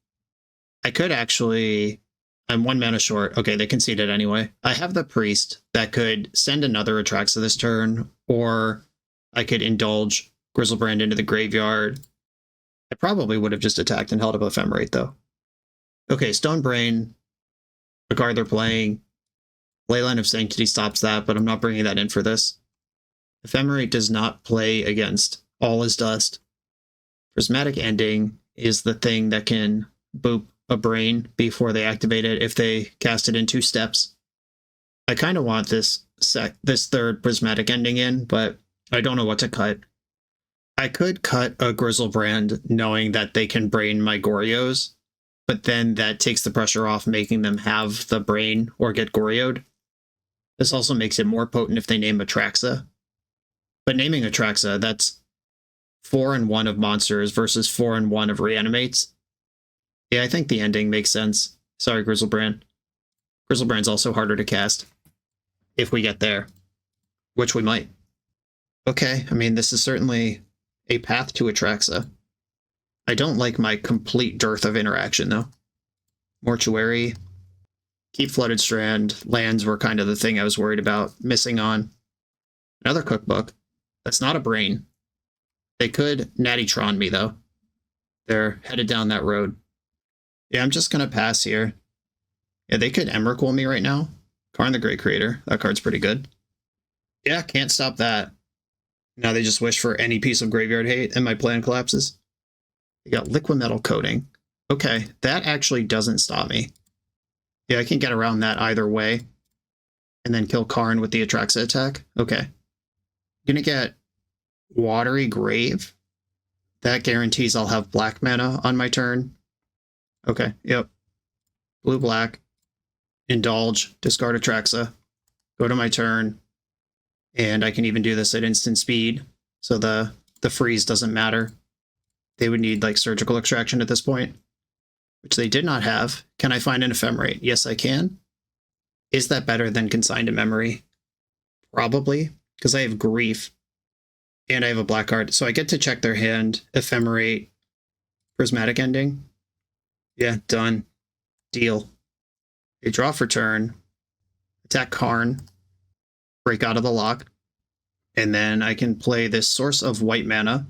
I could actually... I'm 1 mana short. Okay, they conceded anyway. I have the Priest that could send another Atraxa this turn, or I could indulge Grizzlebrand into the graveyard. I probably would have just attacked and held up Ephemerate, though. Okay, Stone Brain, a card they're playing. Leyline of Sanctity stops that, but I'm not bringing that in for this. Ephemerate does not play against All is Dust. Prismatic Ending is the thing that can boop a brain before they activate it if they cast it in 2 steps. I kind of want this third Prismatic Ending in, but I don't know what to cut. I could cut a Grizzlebrand knowing that they can brain my Goryos, but then that takes the pressure off making them have the brain or get Goryoed. This also makes it more potent if they name Atraxa. But naming Atraxa, that's 4-1 of monsters versus 4-1 of reanimates. Yeah, I think the ending makes sense. Sorry, Grizzlebrand. Grizzlebrand's also harder to cast. If we get there. Which we might. Okay, I mean, this is certainly a path to Atraxa. I don't like my complete dearth of interaction, though. Mortuary. Keep Flooded Strand. Lands were kind of the thing I was worried about missing on. Another Cookbook. That's not a brain. They could Natty-tron me, though. They're headed down that road. Yeah, I'm just going to pass here. Yeah, they could Emrakul me right now. Karn the Great Creator. That card's pretty good. Yeah, can't stop that. Now they just wish for any piece of graveyard hate and my plan collapses. You got Liquimetal Coating. Okay, that actually doesn't stop me. Yeah, I can get around that either way. And then kill Karn with the Atraxa attack. Okay. Gonna get Watery Grave. That guarantees I'll have black mana on my turn. Okay, yep. Blue-black. Indulge. Discard Atraxa. Go to my turn. And I can even do this at instant speed. So the freeze doesn't matter. They would need like Surgical Extraction at this point. Which they did not have. Can I find an Ephemerate? Yes, I can. Is that better than Consigned to Memory? Probably. Because I have Grief. And I have a black card. So I get to check their hand. Ephemerate. Prismatic Ending. Yeah, done. Deal. They draw for turn. Attack Karn. Break out of the lock. And then I can play this Source of White Mana.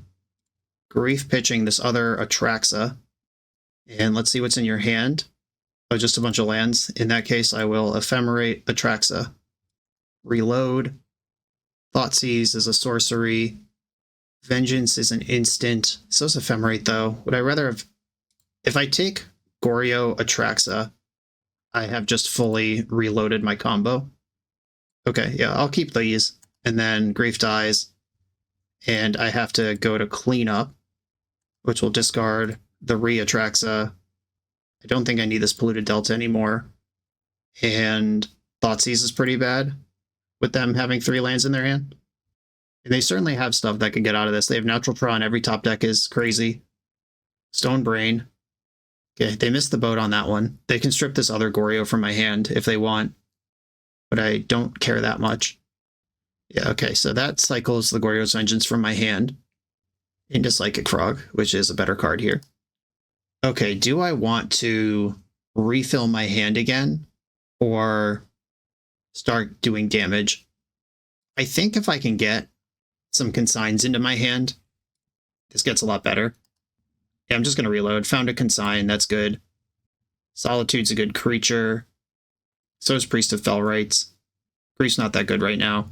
Grief pitching this other Atraxa. And let's see what's in your hand. Oh, just a bunch of lands. In that case, I will Ephemerate Atraxa. Reload. Thoughtseize is a sorcery. Vengeance is an instant. So is Ephemerate, though. Would I rather have... If I take Goryo Atraxa, I have just fully reloaded my combo. Okay, yeah, I'll keep these. And then Grief dies. And I have to go to Cleanup, which will discard the Atraxa. I don't think I need this Polluted Delta anymore. And Thoughtseize is pretty bad with them having 3 lands in their hand. And they certainly have stuff that can get out of this. They have Natural Tron. Every top deck is crazy. Stone Brain. Okay, they missed the boat on that one. They can strip this other Goryo from my hand if they want. But I don't care that much. Yeah, okay, so that cycles the Goryo's Vengeance from my hand into Psychic Frog, which is a better card here. Okay, do I want to refill my hand again or start doing damage? I think if I can get some consigns into my hand, this gets a lot better. Yeah, I'm just going to reload. Found a consign, that's good. Solitude's a good creature. So is Priest of Fell Rites. Grief's not that good right now.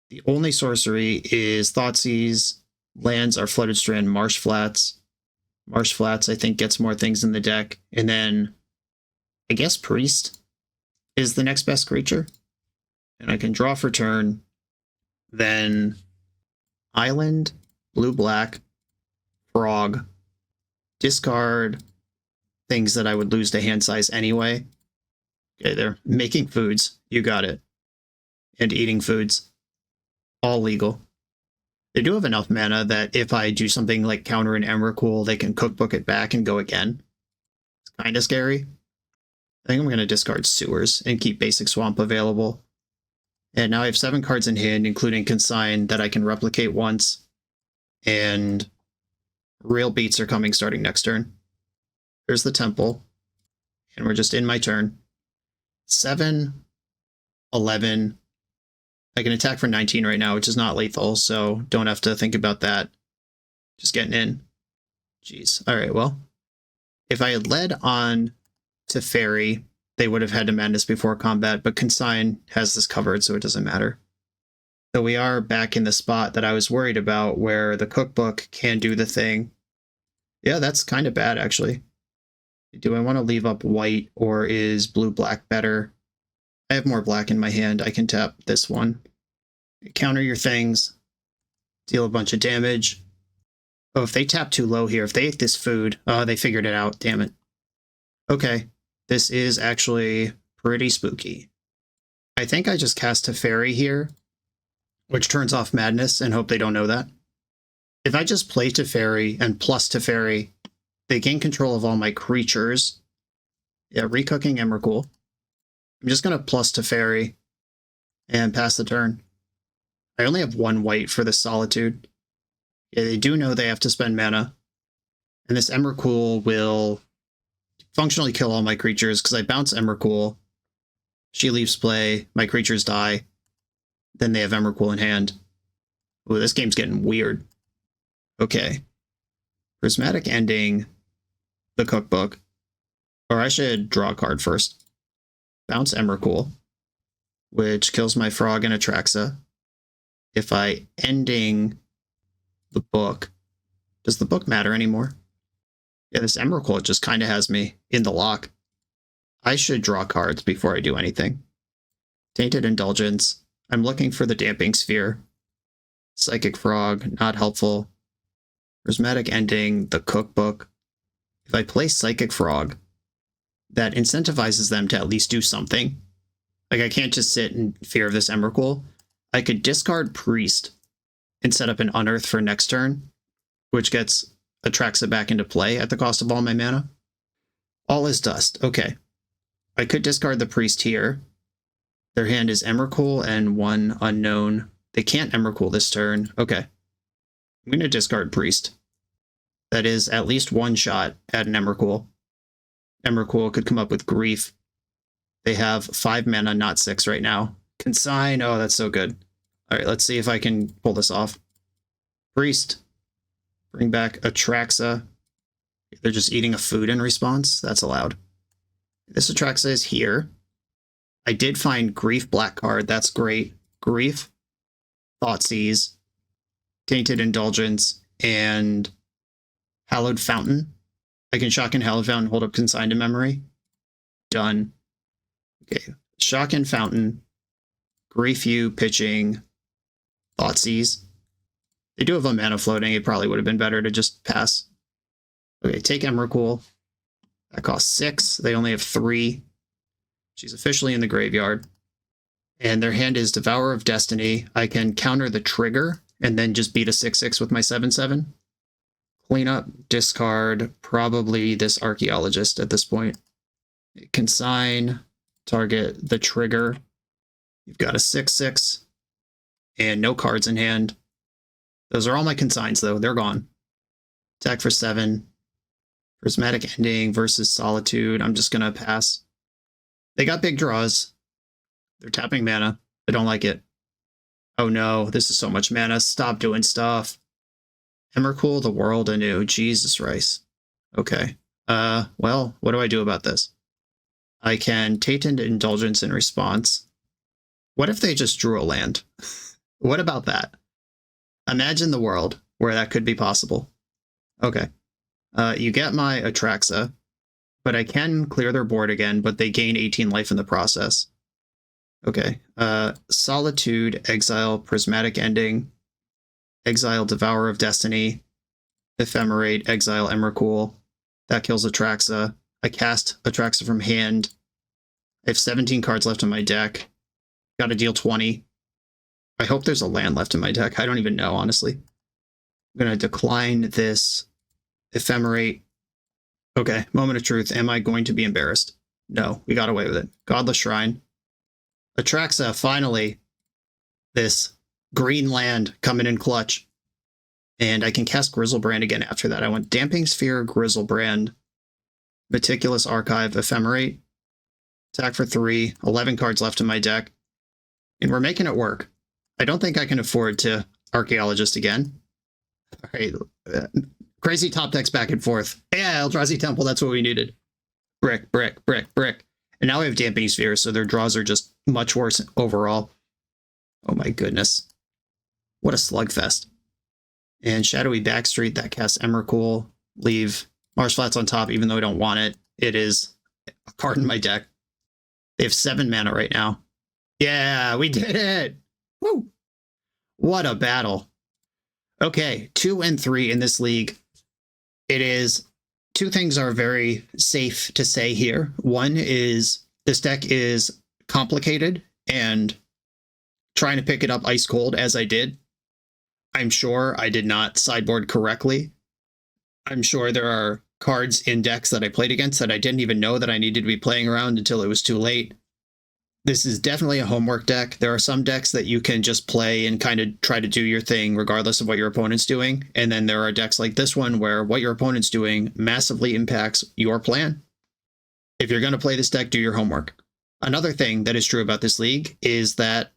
The only sorcery is Thoughtseize. Lands are Flooded Strand, Marsh Flats. Marsh Flats, I think, gets more things in the deck. And then, I guess Priest is the next best creature. And I can draw for turn. Then Island, blue-black, Frog, discard things that I would lose to hand size anyway. Okay, they're making foods. You got it. And eating foods. All legal. They do have enough mana that if I do something like counter an Emrakul, they can cookbook it back and go again. It's kind of scary. I think I'm going to discard Sewers and keep Basic Swamp available. And now I have 7 cards in hand, including Consign, that I can replicate once. And Real Beats are coming starting next turn. Here's the Temple. And we're just in my turn. 7, 11. I can attack for 19 right now, which is not lethal, so don't have to think about that. Just getting in. Jeez. All right, well. If I had led on to Fairy, they would have had to Madness before combat, but Consign has this covered, so it doesn't matter. So we are back in the spot that I was worried about, where the cookbook can do the thing. Yeah, that's kind of bad, actually. Do I want to leave up white, or is blue-black better? I have more black in my hand. I can tap this one. Counter your things. Deal a bunch of damage. Oh, if they tap too low here, if they ate this food, oh, they figured it out. Damn it. Okay. This is actually pretty spooky. I think I just cast a Fairy here, which turns off Madness, and hope they don't know that. If I just play Teferi and plus Teferi, they gain control of all my creatures. Yeah, recooking Emrakul. I'm just going to plus Teferi and pass the turn. I only have 1 white for this Solitude. Yeah, they do know they have to spend mana. And this Emrakul will functionally kill all my creatures because I bounce Emrakul. She leaves play, my creatures die. Then they have Emrakul in hand. Ooh, this game's getting weird. Okay. Prismatic Ending the cookbook. Or I should draw a card first. Bounce Emrakul, which kills my Frog and Atraxa. If I ending the book, does the book matter anymore? Yeah, this Emrakul just kind of has me in the lock. I should draw cards before I do anything. Tainted Indulgence. I'm looking for the Damping Sphere. Psychic Frog, not helpful. Prismatic Ending, the cookbook. If I play Psychic Frog, that incentivizes them to at least do something. Like, I can't just sit in fear of this Emrakul. I could discard Priest and set up an Unearth for next turn, which gets Atraxa back into play at the cost of all my mana. All is dust. Okay. I could discard the Priest here. Their hand is Emrakul and 1 unknown. They can't Emrakul this turn. Okay. I'm going to discard Priest. That is at least 1 shot at an Emrakul. Emrakul could come up with Grief. They have 5 mana, not 6 right now. Consign. Oh, that's so good. All right, let's see if I can pull this off. Priest. Bring back Atraxa. They're just eating a food in response. That's allowed. This Atraxa is here. I did find Grief black card. That's great. Grief. Thoughtseize. Tainted Indulgence. And Hallowed Fountain. I can shock in Hallowed Fountain, hold up Consigned to Memory. Done. Okay. Shock in Fountain. Grief you, pitching. Thoughtseize. They do have a mana floating. It probably would have been better to just pass. Okay, take Emrakul. That costs 6. They only have 3. She's officially in the graveyard. And their hand is Devourer of Destiny. I can counter the trigger and then just beat a 6/6 with my 7/7. Clean up, discard, probably this Archaeologist at this point. Consign, target the trigger. You've got a 6/6 and no cards in hand. Those are all my consigns, though. They're gone. Attack for 7. Prismatic Ending versus Solitude. I'm just going to pass. They got big draws. They're tapping mana. I don't like it. Oh no, this is so much mana. Stop doing stuff. Emrakul, the world anew. Jesus Christ. Okay. Well, what do I do about this? I can Tainted Indulgence in response. What if they just drew a land? What about that? Imagine the world where that could be possible. Okay. You get my Atraxa, but I can clear their board again, but they gain 18 life in the process. Okay. Solitude, Exile, Prismatic Ending, Exile, Devourer of Destiny, Ephemerate, Exile, Emrakul. That kills Atraxa. I cast Atraxa from hand. I have 17 cards left in my deck. Got to deal 20. I hope there's a land left in my deck. I don't even know, honestly. I'm going to decline this Ephemerate. Okay, moment of truth. Am I going to be embarrassed? No, we got away with it. Godless Shrine. Atraxa, finally. This green land coming in clutch. And I can cast Grizzlebrand again after that. I want Damping Sphere, Grizzlebrand, Meticulous Archive, Ephemerate. Attack for 3. 11 cards left in my deck. And we're making it work. I don't think I can afford to Archaeologist again. All right. Crazy top decks back and forth. Yeah, Eldrazi Temple, that's what we needed. Brick, brick, brick, brick. And now we have Damping Sphere, so their draws are just much worse overall. Oh my goodness. What a slugfest. And Shadowy Backstreet, that casts Emrakul. Leave Marsh Flats on top, even though I don't want it. It is a card in my deck. They have 7 mana right now. Yeah, we did it! Woo! What a battle. Okay, 2 and 3 in this league. It is... 2 things are very safe to say here. One is this deck is complicated, and trying to pick it up ice cold as I did, I'm sure I did not sideboard correctly. I'm sure there are cards in decks that I played against that I didn't even know that I needed to be playing around until it was too late. This is definitely a homework deck. There are some decks that you can just play and kind of try to do your thing regardless of what your opponent's doing. And then there are decks like this one where what your opponent's doing massively impacts your plan. If you're going to play this deck, do your homework. Another thing that is true about this league is that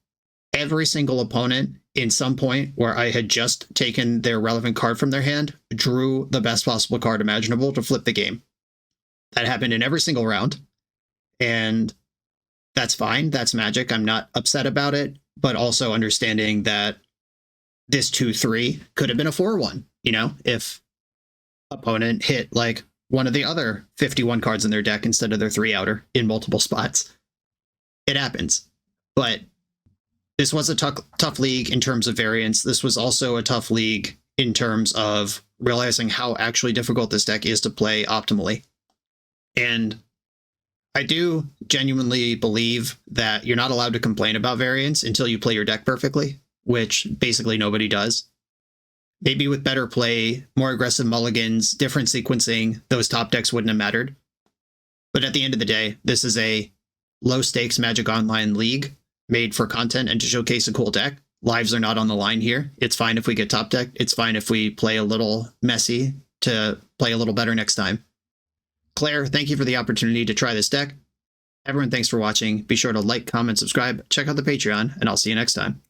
every single opponent in some point where I had just taken their relevant card from their hand drew the best possible card imaginable to flip the game. That happened in every single round. And that's fine. That's Magic. I'm not upset about it, but also understanding that this 2-3 could have been a 4-1, you know, if opponent hit like one of the other 51 cards in their deck instead of their 3-outer in multiple spots. It happens. But this was a tough league in terms of variance. This was also a tough league in terms of realizing how actually difficult this deck is to play optimally. And I do genuinely believe that you're not allowed to complain about variance until you play your deck perfectly, which basically nobody does. Maybe with better play, more aggressive mulligans, different sequencing, those top decks wouldn't have mattered. But at the end of the day, this is a low-stakes Magic Online league made for content and to showcase a cool deck. Lives are not on the line here. It's fine if we get top deck. It's fine if we play a little messy to play a little better next time. Claire, thank you for the opportunity to try this deck. Everyone, thanks for watching. Be sure to like, comment, subscribe, check out the Patreon, and I'll see you next time.